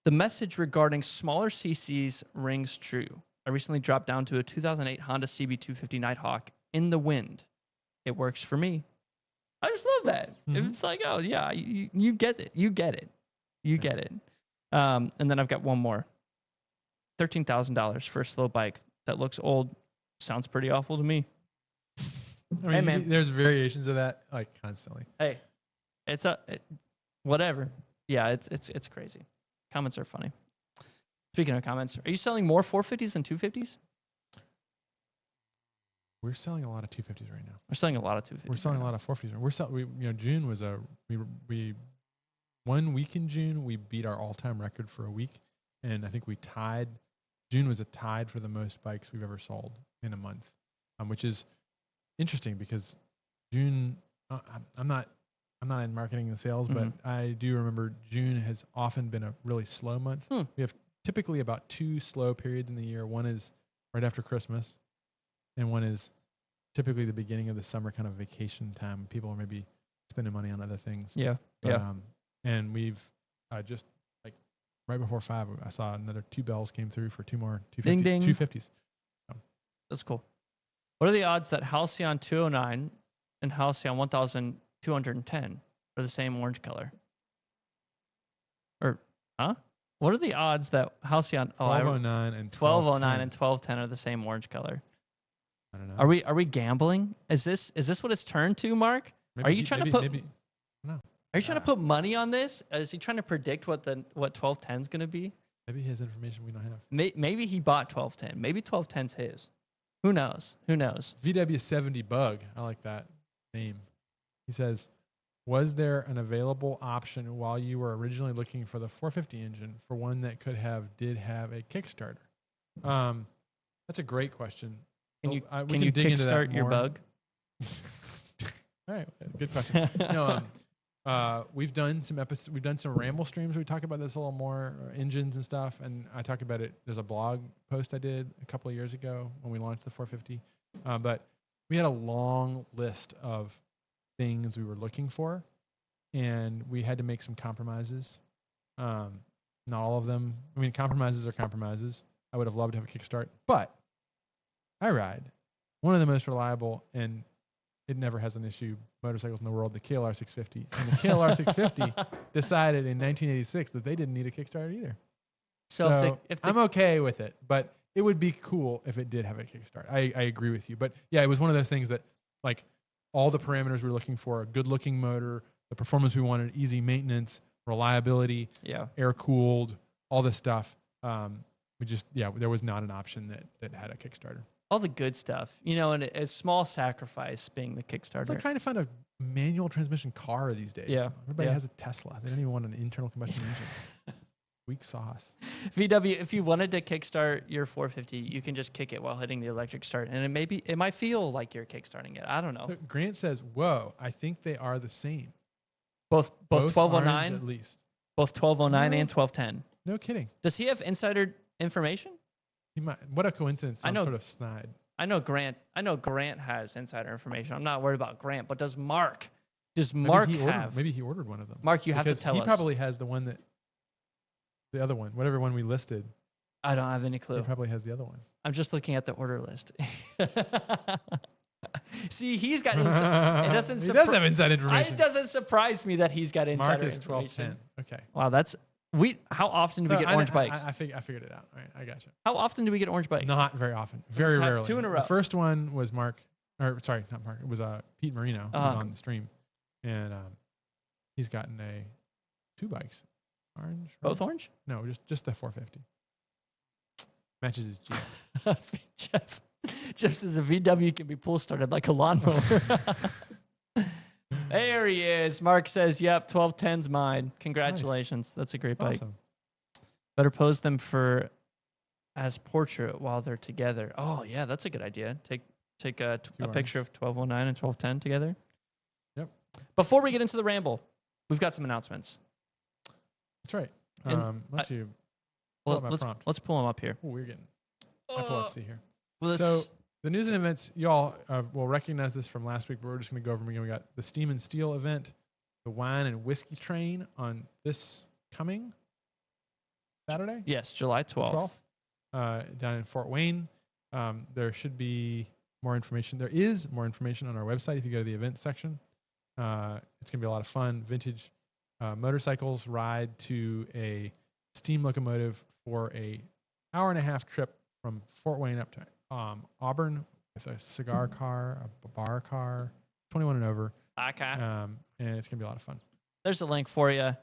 The message regarding smaller CCs rings true. I recently dropped down to a 2008 Honda CB250 Nighthawk in the wind. It works for me. I just love that. Mm-hmm. It's like, oh yeah, you get it. You get it. And then I've got one more. $13,000 for a slow bike that looks old. Sounds pretty awful to me. I mean, hey, man. There's variations of that like constantly. Hey, it's whatever. Yeah, it's crazy. Comments are funny. Speaking of comments, are you selling more 450s than 250s? We're selling a lot of 250s right now. We're selling a lot of 250s. We're selling a lot of 450s. We're selling. June was we 1 week in June we beat our all-time record for a week, and I think we tied. June was tied for the most bikes we've ever sold in a month, which is interesting because June. I'm not in marketing and sales, but I do remember June has often been a really slow month. We have typically about 2 slow periods in the year. One is right after Christmas, and one is typically the beginning of the summer kind of vacation time. People are maybe spending money on other things. Yeah. And we've just like right before 5, I saw another 2 bells came through for 2 more 250s. So. That's cool. What are the odds that Halcyon 209 and Halcyon 1210 are the same orange color? What are the odds that Halcyon 1209 and 1209 and 1210 are the same orange color? I don't know. Are we gambling? Is this what it's turned to, Mark? Are you trying to put money on this? Is he trying to predict what 1210 is going to be? Maybe he has information we don't have. Maybe he bought 1210. Maybe 1210's his. Who knows? VW70 Bug. I like that name. He says, was there an available option while you were originally looking for the 450 engine for one that did have a Kickstarter? That's a great question. Can you dig into that kickstart your bug? All right, good question. We've done some episodes. We've done some ramble streams where we talk about this a little more, engines and stuff. And I talk about it. There's a blog post I did a couple of years ago when we launched the 450. But we had a long list of things we were looking for, and we had to make some compromises. Not all of them. I mean, compromises are compromises. I would have loved to have a kickstart, but I ride one of the most reliable, and it never has an issue, motorcycles in the world, the KLR 650. And the KLR 650 decided in 1986 that they didn't need a Kickstarter either. So I'm okay with it, but it would be cool if it did have a Kickstarter. I agree with you. But yeah, it was one of those things that like all the parameters we were looking for, a good looking motor, the performance we wanted, easy maintenance, reliability, air cooled, all this stuff. There was not an option that had a Kickstarter. All the good stuff, and a small sacrifice being the Kickstarter. It's like trying to find a manual transmission car these days. Yeah. Everybody has a Tesla. They don't even want an internal combustion engine. Weak sauce. VW, if you wanted to kickstart your 450, you can just kick it while hitting the electric start. And it might feel like you're kickstarting it. I don't know. So Grant says, whoa, I think they are the same. Both 1209? At least. Both 1209 and 1210. No kidding. Does he have insider information? He might. What a coincidence. Some sort of snide. I know Grant has insider information. I'm not worried about Grant, but does Mark have? Maybe he ordered one of them. Mark, you have to tell us. He probably has the other one, whatever one we listed. I don't have any clue. He probably has the other one. I'm just looking at the order list. See, he's got inside. He does have inside information. It doesn't surprise me that he's got insider information. Mark is 1210. Okay. Wow, how often do we get orange bikes? I figured it out. All right, I got you. How often do we get orange bikes? Not very often. Very rarely. 2 in a row. The first one was not Mark. It was Pete Marino who was on the stream, and he's gotten 2 bikes. Orange. Right? Both orange? No, just the 450. Matches his Jeep. Just as a VW can be pull started like a lawnmower. There he is. Mark says, yep, 1210's mine. Congratulations. Nice. That's a great bike. Awesome. Better pose them as portrait while they're together. Oh, yeah, that's a good idea. Take a picture of 1209 and 1210 together. Yep. Before we get into the ramble, we've got some announcements. That's right. Let's pull them up here. Oh, we're getting epilepsy here. So the news and events, y'all will recognize this from last week, but we're just going to go over them again. We got the Steam and Steel event, the Wine and Whiskey Train on this coming Saturday. Yes, July 12th. Down in Fort Wayne. There should be more information. There is more information on our website if you go to the events section. It's going to be a lot of fun. Vintage motorcycles ride to a steam locomotive for a hour-and-a-half trip from Fort Wayne up to Auburn with a cigar car, a bar car, 21 and over. Okay. And it's going to be a lot of fun. There's a link for you.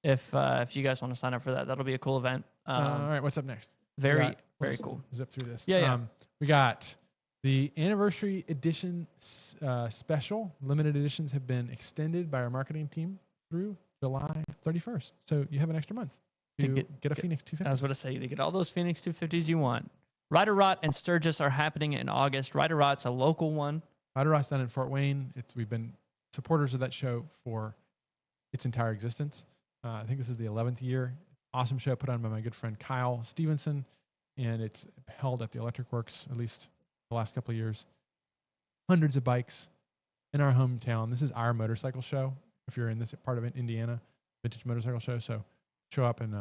if you guys want to sign up for that. That'll be a cool event. All right, what's up next? Very Let's cool. Zip through this. Yeah. We got the anniversary edition special. Limited editions have been extended by our marketing team through July 31st. So you have an extra month to get a Phoenix 250. I was going to say, to get all those Phoenix 250s you want. Rider Rot and Sturgis are happening in August. Rider Rot's a local one. Rider Rot's done in Fort Wayne. We've been supporters of that show for its entire existence. I think this is the 11th year. Awesome show put on by my good friend Kyle Stevenson, and it's held at the Electric Works at least the last couple of years. Hundreds of bikes in our hometown. This is our motorcycle show. If you're in this part of Indiana, vintage motorcycle show. So show up and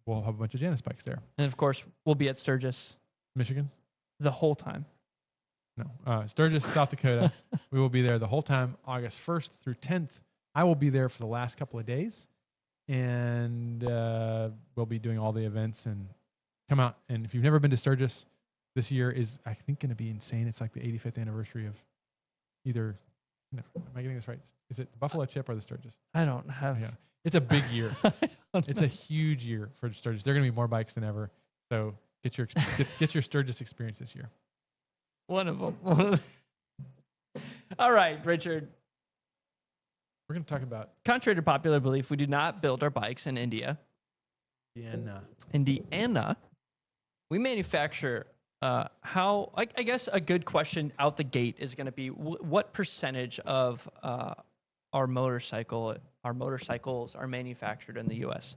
we'll have a bunch of Janus bikes there. And of course, we'll be at Sturgis, Michigan, the whole time. No, Sturgis, South Dakota. We will be there the whole time, August 1st through 10th. I will be there for the last couple of days, and we'll be doing all the events and come out. And if you've never been to Sturgis, this year is, I think, going to be insane. It's like the 85th anniversary of either, am I getting this right? Is it the Buffalo Chip or the Sturgis? I don't have. Yeah, it's a big year. It's a huge year for Sturgis. There are going to be more bikes than ever. So get your Sturgis experience this year. One of them. All right, Richard. We're going to talk about Contrary to popular belief, we do not build our bikes in India. Indiana. We manufacture. I guess a good question out the gate is going to be what percentage of our motorcycles are manufactured in the U.S.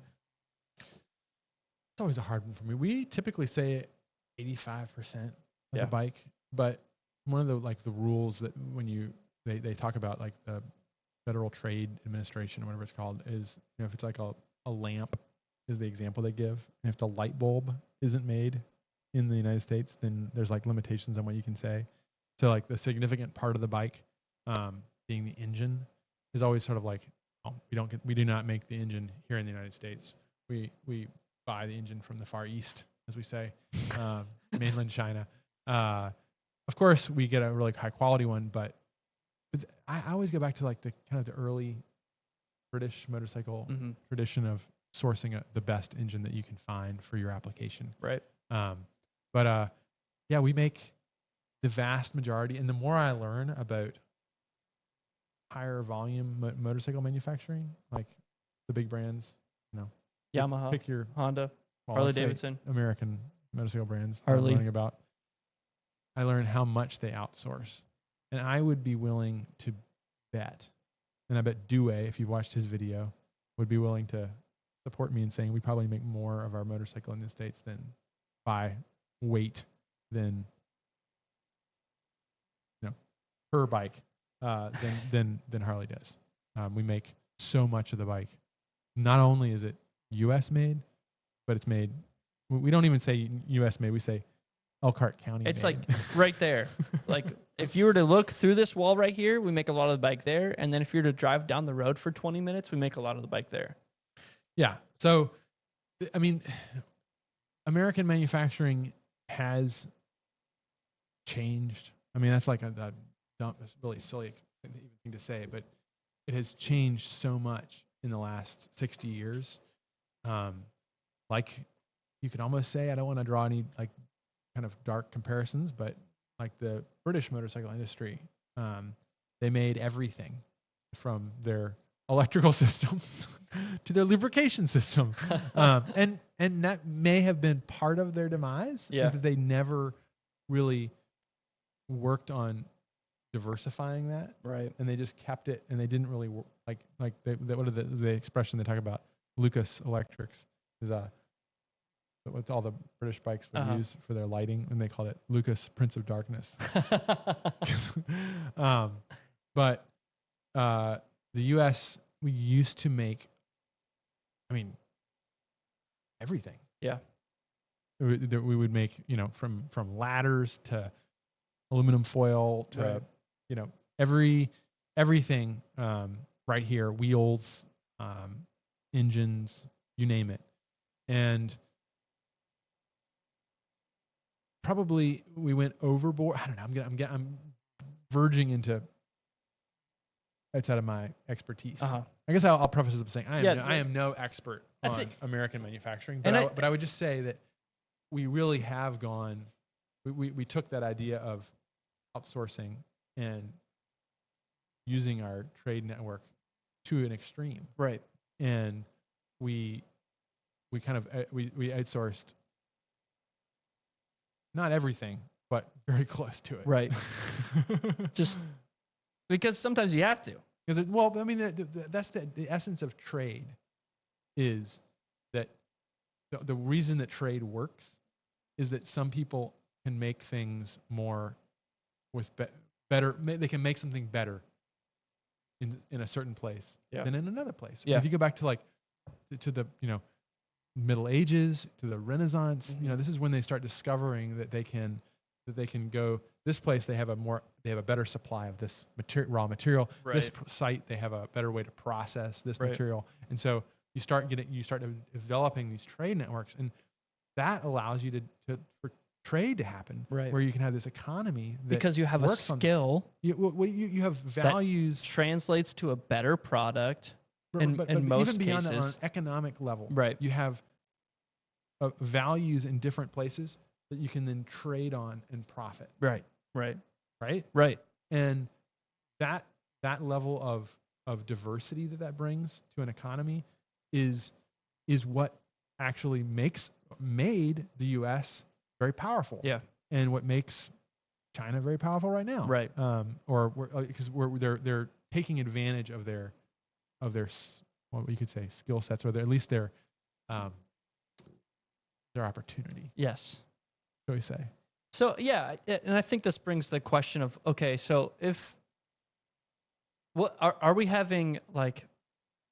It's always a hard one for me. We typically say 85% of the bike, but one of the rules that when they talk about like the Federal Trade Administration or whatever it's called is, if it's like a lamp is the example they give, and if the light bulb isn't made in the United States, then there's like limitations on what you can say. So like the significant part of the bike being the engine is always sort of like, we do not make the engine here in the United States. We buy the engine from the Far East, as we say, mainland China. Of course, we get a really high quality one, but I always go back to like the kind of the early British motorcycle tradition of sourcing the best engine that you can find for your application. Right. Yeah, we make the vast majority. And the more I learn about higher volume motorcycle manufacturing, like the big brands, Yamaha, pick your Honda, Harley Davidson, American motorcycle brands. Harley. I'm learning about. I learned how much they outsource, and I would be willing to bet, and I bet Due, if you've watched his video, would be willing to support me in saying we probably make more of our motorcycle in the States than by weight than per bike than Harley does. We make so much of the bike. Not only is it U.S. made, but it's made. We don't even say U.S. made. We say Elkhart County. It's made. like right there. Like if you were to look through this wall right here, we make a lot of the bike there, and then if you were to drive down the road for 20 minutes, we make a lot of the bike there. Yeah. So, I mean, American manufacturing has changed. I mean, that's like a really silly thing to say, but it has changed so much in the last 60 years. Like you could almost say, I don't want to draw any like kind of dark comparisons, but like the British motorcycle industry, they made everything from their electrical system to their lubrication system. And that may have been part of their demise, is that they never really worked on diversifying that. Right. And they just kept it, and they didn't really the expression they talk about, Lucas Electrics, is what all the British bikes would use for their lighting, and they called it Lucas Prince of Darkness. But the U.S., we used to make, everything. Yeah. We would make, from ladders to aluminum foil to, everything right here, wheels, engines, you name it. And probably we went overboard. I don't know. I'm verging into outside of my expertise. I guess I'll preface this by saying I am no expert I on think- American manufacturing, and but I would just say that we really have gone. We took that idea of outsourcing and using our trade network to an extreme, Right. and we kind of we outsourced not everything, but very close to it. Right. Just because sometimes you have to. Because I mean, that's the essence of trade, is that the reason that trade works is that some people can make things more with better. They can make something better in a certain place than in another place. Yeah. If you go back to to the Middle Ages, to the Renaissance, this is when they start discovering that they can go this place. They have a better supply of this raw material. Right. This site, they have a better way to process this material. And so you start developing these trade networks, and that allows you for trade to happen, right, where you can have this economy that because you have a skill. You have values that translates to a better product. In most even beyond cases, that, on an economic level, right, you have values in different places that you can then trade on and profit. Right. And that level of diversity that brings to an economy is what actually made the U.S. very powerful. Yeah. And what makes China very powerful right now. Right. Because they're taking advantage of their what you could say skill sets, or at least their opportunity. Yes. Shall we say? So yeah, and I think this brings the question of, okay, so what are we having, like,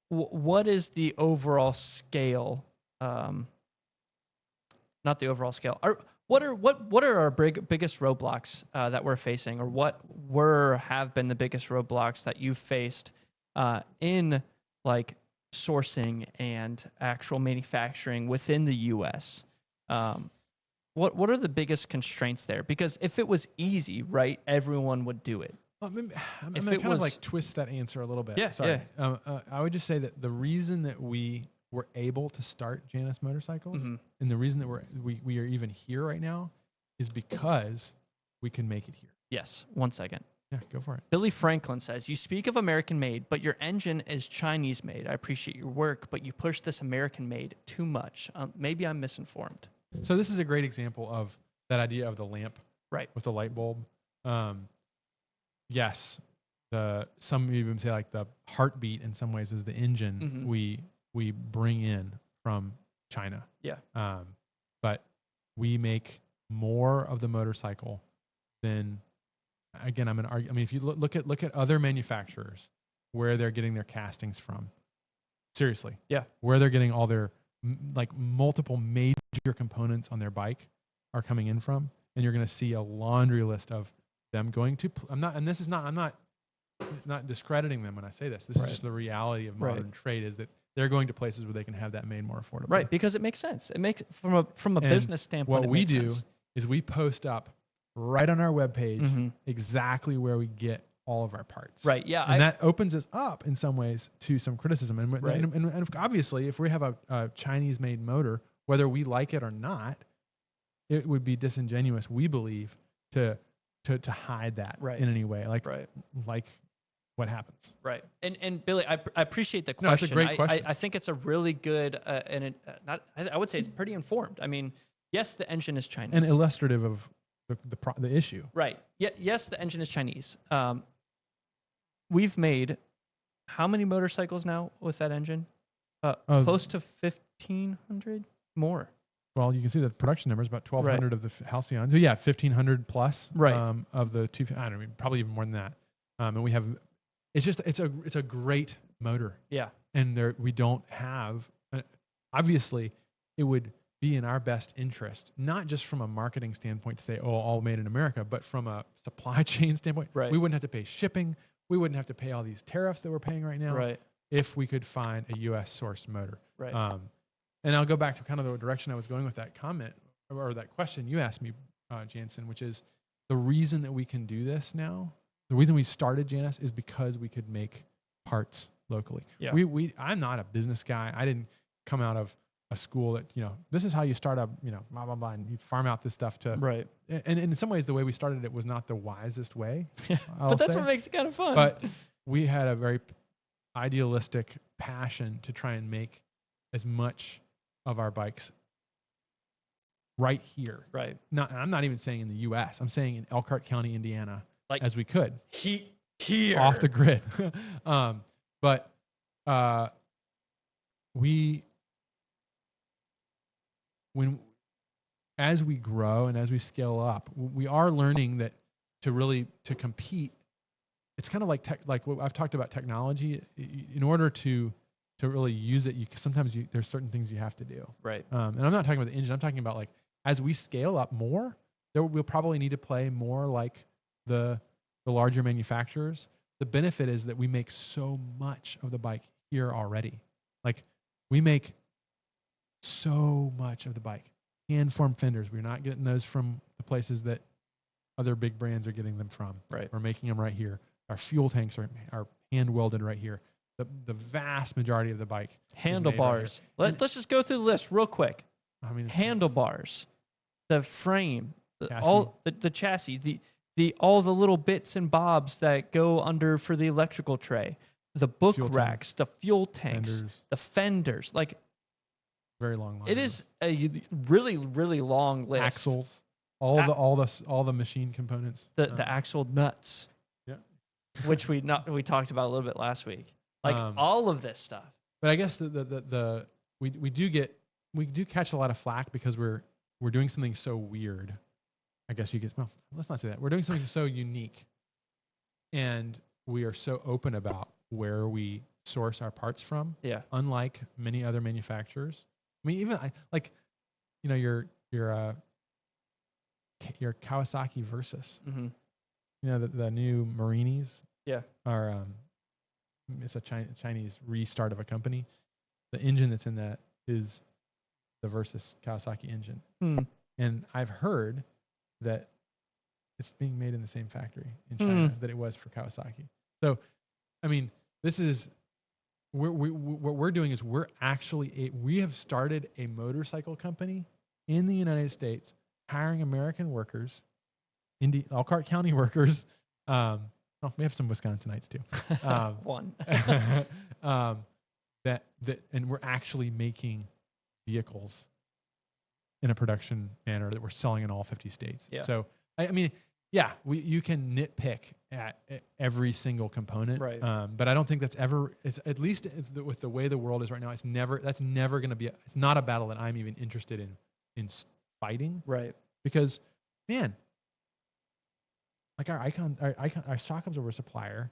what is the overall scale? Not the overall scale. What are our biggest roadblocks that we're facing, or what have been the biggest roadblocks that you've faced in like sourcing and actual manufacturing within the U.S.? What are the biggest constraints there? Because if it was easy, right, everyone would do it. I'm going to kind of like twist that answer a little bit. Yeah, sorry. yeah. I would just say that the reason that we were able to start Janus Motorcycles, and the reason that we are even here right now, is because we can make it here. Yes. 1 second. Yeah, go for it. Billy Franklin says, you speak of American made, but your engine is Chinese made. I appreciate your work, but you push this American made too much. Maybe I'm misinformed. So this is a great example of that idea of the lamp, right, with the light bulb. Yes, some even say like the heartbeat in some ways is the engine we bring in from China. Yeah. But we make more of the motorcycle than, again, I'm going to argue. I mean, if you look at other manufacturers, where they're getting their castings from, seriously, yeah, where they're getting all their multiple major components on their bike are coming in from, and you're going to see a laundry list of them going to. I'm not discrediting them when I say this. This is just the reality of modern trade, is that they're going to places where they can have that made more affordable. Right, because it makes sense. It makes from a business standpoint. What we do is we post up right on our webpage exactly where we get all of our parts. Right. Yeah. And that opens us up in some ways to some criticism. And obviously, if we have a Chinese-made motor, whether we like it or not, it would be disingenuous, we believe, to hide that in any way. Like what happens. Right. And Billy, I appreciate the question. No, it's a great question. I think it's a really good I would say it's pretty informed. I mean, yes, the engine is Chinese. And illustrative of the issue. Right. Yeah. Yes, the engine is Chinese. We've made how many motorcycles now with that engine? Close to 1,500 more. Well, you can see the production numbers, about 1,200 of the Halcyons. So yeah, 1,500 plus of the two. I don't know, probably even more than that. And we have, it's a great motor. Yeah. And we don't have. Obviously, it would be in our best interest, not just from a marketing standpoint to say, oh, all made in America, but from a supply chain standpoint. Right. We wouldn't have to pay shipping. We wouldn't have to pay all these tariffs that we're paying right now. Right. If we could find a U.S. sourced motor. Right. And I'll go back to kind of the direction I was going with that comment or that question you asked me, Jansen, which is the reason that we can do this now. The reason we started Janus is because we could make parts locally. Yeah. I'm not a business guy. I didn't come out of a school that, this is how you start up, blah, blah, blah, and you farm out this stuff to, Right. and in some ways the way we started it was not the wisest way. But that's what makes it kind of fun. But we had a very idealistic passion to try and make as much of our bikes right here. Right. I'm not even saying in the US. I'm saying in Elkhart County, Indiana, Like as we could. Here. Off the grid. But as we grow and as we scale up, we are learning that to compete, it's kind of like what I've talked about technology. In order to really use it, sometimes there's certain things you have to do. Right. And I'm not talking about the engine. I'm talking about like as we scale up more, we'll probably need to play more like the larger manufacturers. The benefit is that we make so much of the bike here already. Like we make so much of the bike. Hand formed fenders. We're not getting those from the places that other big brands are getting them from. Right. We're making them right here. Our fuel tanks are hand welded right here. The vast majority of the bike. Handlebars. Let's just go through the list real quick. I mean, handlebars, the frame, chassis. the chassis, all the little bits and bobs that go under for the electrical tray, the book Fuel racks, the fuel tanks, the fenders. Like very long line. it is a really, really long list. Axles, all the machine components. The axle nuts. Yeah. Which we talked about a little bit last week. Like all of this stuff. But I guess we do catch a lot of flack because we're doing something so weird. I guess let's not say that. We're doing something so unique, and we are so open about where we source our parts from. Yeah. Unlike many other manufacturers. I mean, even your Kawasaki Versys. Mm-hmm. The new Marinis. Yeah. Are it's a Chinese restart of a company. The engine that's in that is the Versys Kawasaki engine. And I've heard that it's being made in the same factory in China that it was for Kawasaki. So, I mean, this is what we're doing is we have started a motorcycle company in the United States, hiring American workers, Elkhart County workers. We have some Wisconsinites too. One. And we're actually making vehicles in a production manner that we're selling in all 50 states. Yeah. So, I mean, yeah, you can nitpick at every single component. Right. But I don't think it's at least with the way the world is right now, it's never going to be, it's not a battle that I'm even interested in fighting. Right. Because, man, like our shock absorber supplier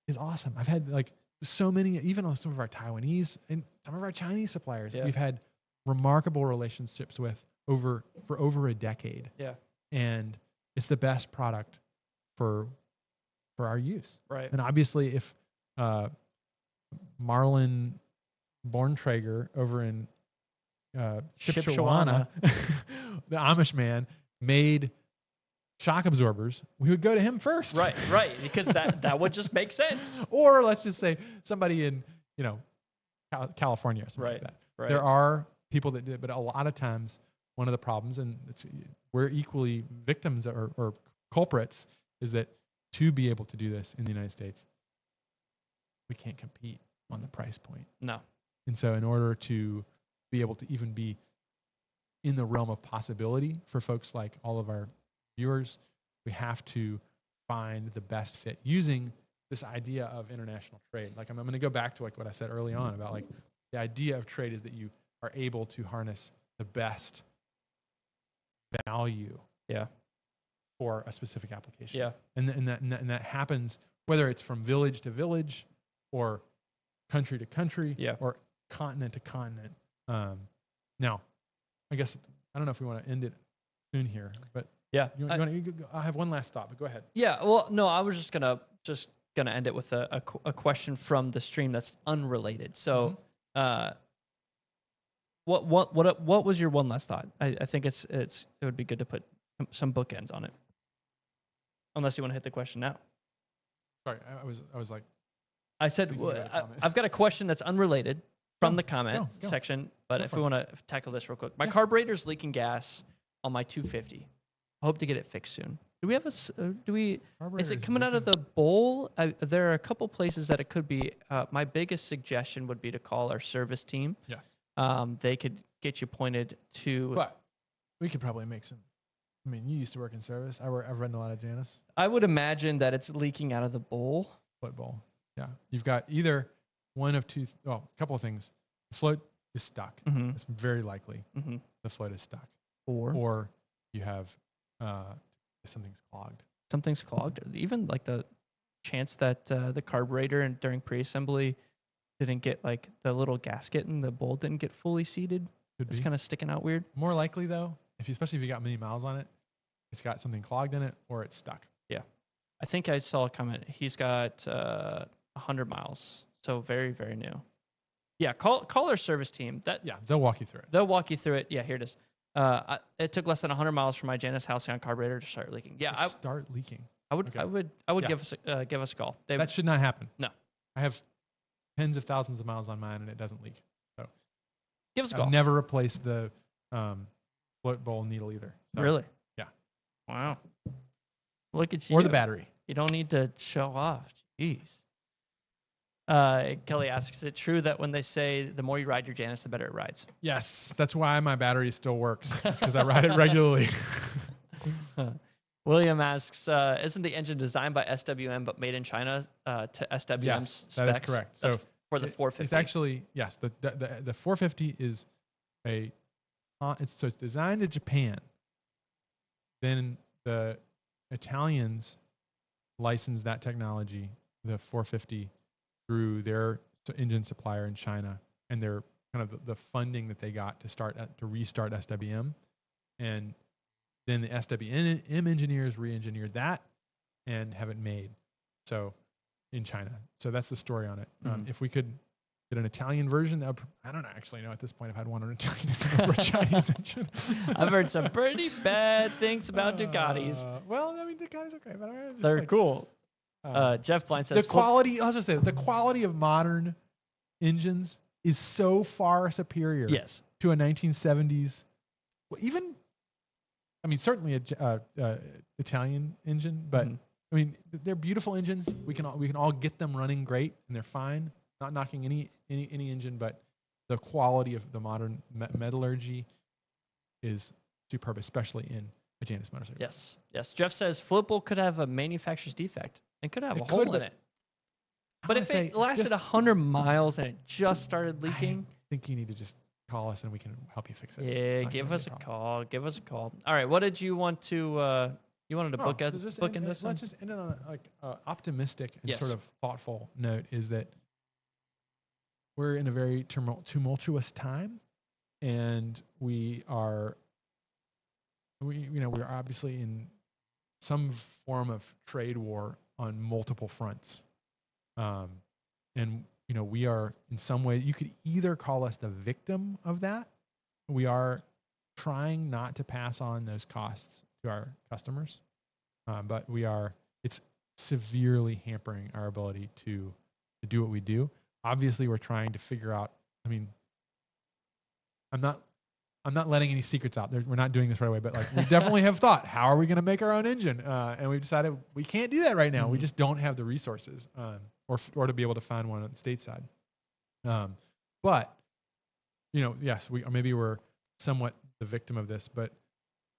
is awesome. I've had like so many, even on some of our Taiwanese and some of our Chinese suppliers, we've had remarkable relationships with for over a decade. Yeah. And it's the best product for our use. Right. And obviously if Marlon Borntrager over in Shipshawana, the Amish man, made shock absorbers, we would go to him first. Right, because that would just make sense. Or let's just say somebody in, California or something like that. Right. There are people that do it, but a lot of times one of the problems, and we're equally victims or culprits, is that to be able to do this in the United States, we can't compete on the price point. No. And so in order to be able to even be in the realm of possibility for folks like all of our viewers, we have to find the best fit using this idea of international trade. Like I'm going to go back to like what I said early on about like the idea of trade is that you are able to harness the best value for a specific application. Yeah. And that happens whether it's from village to village or country to country or continent to continent. Now, I guess I don't know if we want to end it soon here, but I have one last thought, but go ahead. Yeah. Well, no, I was just gonna end it with a question from the stream that's unrelated. So, what was your one last thought? I think it would be good to put some bookends on it. Unless you want to hit the question now. Sorry, I was like I said We can go to comment. I've got a question that's unrelated from the comment go. section, but Go if for we it. want to tackle this real quick, my Yeah. carburetor's leaking gas on my 250. I hope to get it fixed soon. Do we have is Carburetor it is coming out of leaking. the bowl? There are a couple places that it could be. My biggest suggestion would be to call our service team. Yes. They could get you pointed to. But we could probably make some. I mean, you used to work in service. I've run a lot of Janus. I would imagine that it's leaking out of the bowl. Float bowl. Yeah. You've got either one of two, a couple of things. The float is stuck. Mm-hmm. It's very likely Mm-hmm. the float is stuck. Or You have something's clogged. something's clogged. Or even like the chance that the carburetor and during pre-assembly didn't get like the little gasket and the bowl didn't get fully seated. Could It's be. kind of sticking out weird. More likely though, especially if you got many miles on it, it's got something clogged in it or it's stuck. I think I saw a comment. He's got 100 miles, so very, very new. Yeah, call our service team. Yeah, they'll walk you through it. They'll walk you through it. Yeah, here it is. It took less than 100 miles from my Janus halcyon carburetor to start leaking. Yeah, Start leaking. I would Yeah. give us a call. That should not happen. No. I have tens of thousands of miles on mine and it doesn't leak. So Give us a call. I've never replaced the float bowl needle either. So, Really? Yeah. Wow. Look at you. Or the battery. You don't need to show off. Jeez. Kelly asks, is it true that when they say the more you ride your Janus, the better it rides? Yes, that's why my battery still works. It's because I ride it regularly. William asks, isn't the engine designed by SWM but made in China to SWM's Yes, specs? that is correct. That's So for the 450. It's actually, yes, the 450 is it's designed in Japan. Then the Italians licensed that technology, the 450, through their engine supplier in China, and their kind of the funding that they got to restart SWM, and then the SWM engineers re-engineered that and have it made. So in China. So that's the story on it. If we could get an Italian version, I don't actually know at this point if I'd want an Italian or a Chinese engine. I've heard some pretty bad things about Ducatis. Well, I mean, Ducati's okay, but They're cool. Jeff Blind says the quality. I'll just say the quality of modern engines is so far superior. Yes. To a 1970s, even. I mean, certainly a Italian engine, but I mean, they're beautiful engines. We can all get them running great, and they're fine. Not knocking any engine, but the quality of the modern metallurgy is superb, especially in a Janus motorcycle. Yes. Jeff says Flipple could have a manufacturer's defect and could have a hole in it. But if it lasted 100 miles and it just started leaking, I think you need to just call us and we can help you fix it. Yeah, give us a call. All right, what did you want to? You wanted to book in this? Let's just end it on a optimistic and sort of thoughtful note. Is that we're in a very tumultuous time, and we're obviously in some form of trade war on multiple fronts, and we are in some way. You could either call us the victim of that. We are trying not to pass on those costs to our customers, but it's severely hampering our ability to do what we do. Obviously, we're trying to figure out. I mean, I'm not letting any secrets out. We're not doing this right away, but we definitely have thought, how are we going to make our own engine? And we've decided we can't do that right now. We just don't have the resources, or to be able to find one on the stateside. But yes, we're somewhat the victim of this, but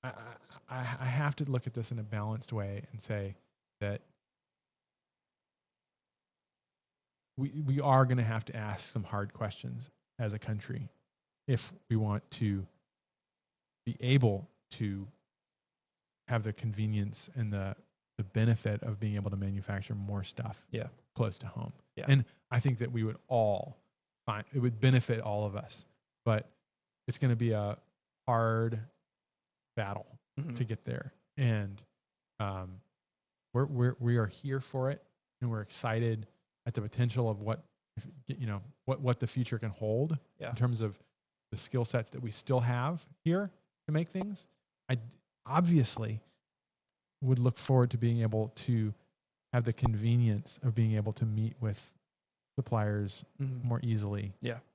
I have to look at this in a balanced way and say that we are going to have to ask some hard questions as a country if we want to be able to have the convenience and the benefit of being able to manufacture more stuff close to home. Yeah. And I think that we would all find it would benefit all of us, but it's going to be a hard battle to get there. And we are here for it, and we're excited at the potential of what the future can hold in terms of the skill sets that we still have here to make things. I obviously would look forward to being able to have the convenience of being able to meet with suppliers more easily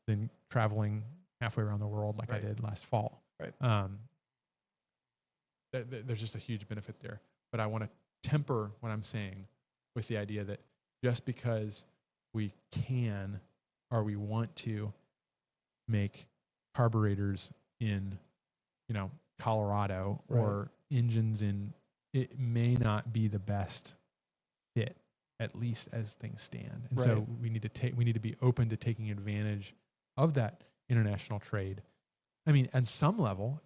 than traveling halfway around the world like I did last fall. Right. There's just a huge benefit there. But I want to temper what I'm saying with the idea that just because we can or we want to make carburetors in, Colorado or engines in, it may not be the best fit, at least as things stand. And so we need to be open to taking advantage of that international trade. I mean, at some level,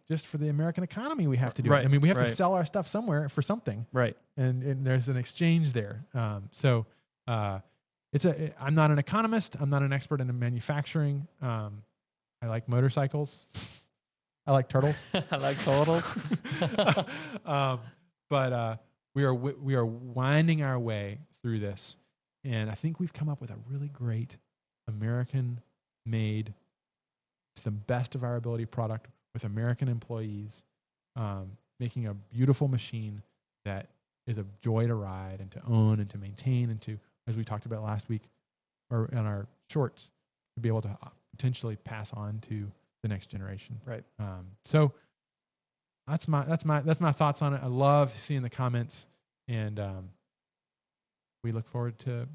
just for the American economy, we have to do it. I mean, we have to sell our stuff somewhere for something. Right. And there's an exchange there. I'm not an economist. I'm not an expert in manufacturing. I like motorcycles. I like turtles. I like turtles. But we are winding our way through this, and I think we've come up with a really great American-made, to the best of our ability product with American employees, making a beautiful machine that is a joy to ride and to own and to maintain and to, as we talked about last week, or in our shorts, to be able to potentially pass on to the next generation. Right. So that's my thoughts on it. I love seeing the comments, and we look forward to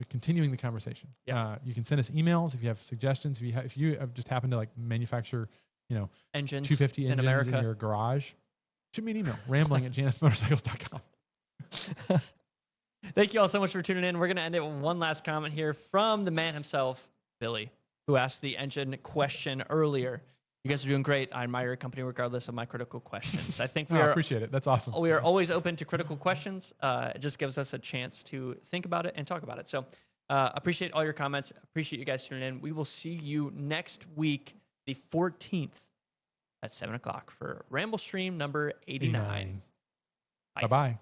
continuing the conversation. Yeah. You can send us emails if you have suggestions. If you have just happen to like manufacture, engines 250 engines in America in your garage, shoot me an email, rambling@janusmotorcycles.com. Thank you all so much for tuning in. We're going to end it with one last comment here from the man himself, Billy, who asked the engine question earlier. You guys are doing great. I admire your company regardless of my critical questions. I think I appreciate it. That's awesome. We are always open to critical questions. It just gives us a chance to think about it and talk about it. So appreciate all your comments. Appreciate you guys tuning in. We will see you next week, the 14th at 7 o'clock for Ramblestream number 89. Bye-bye.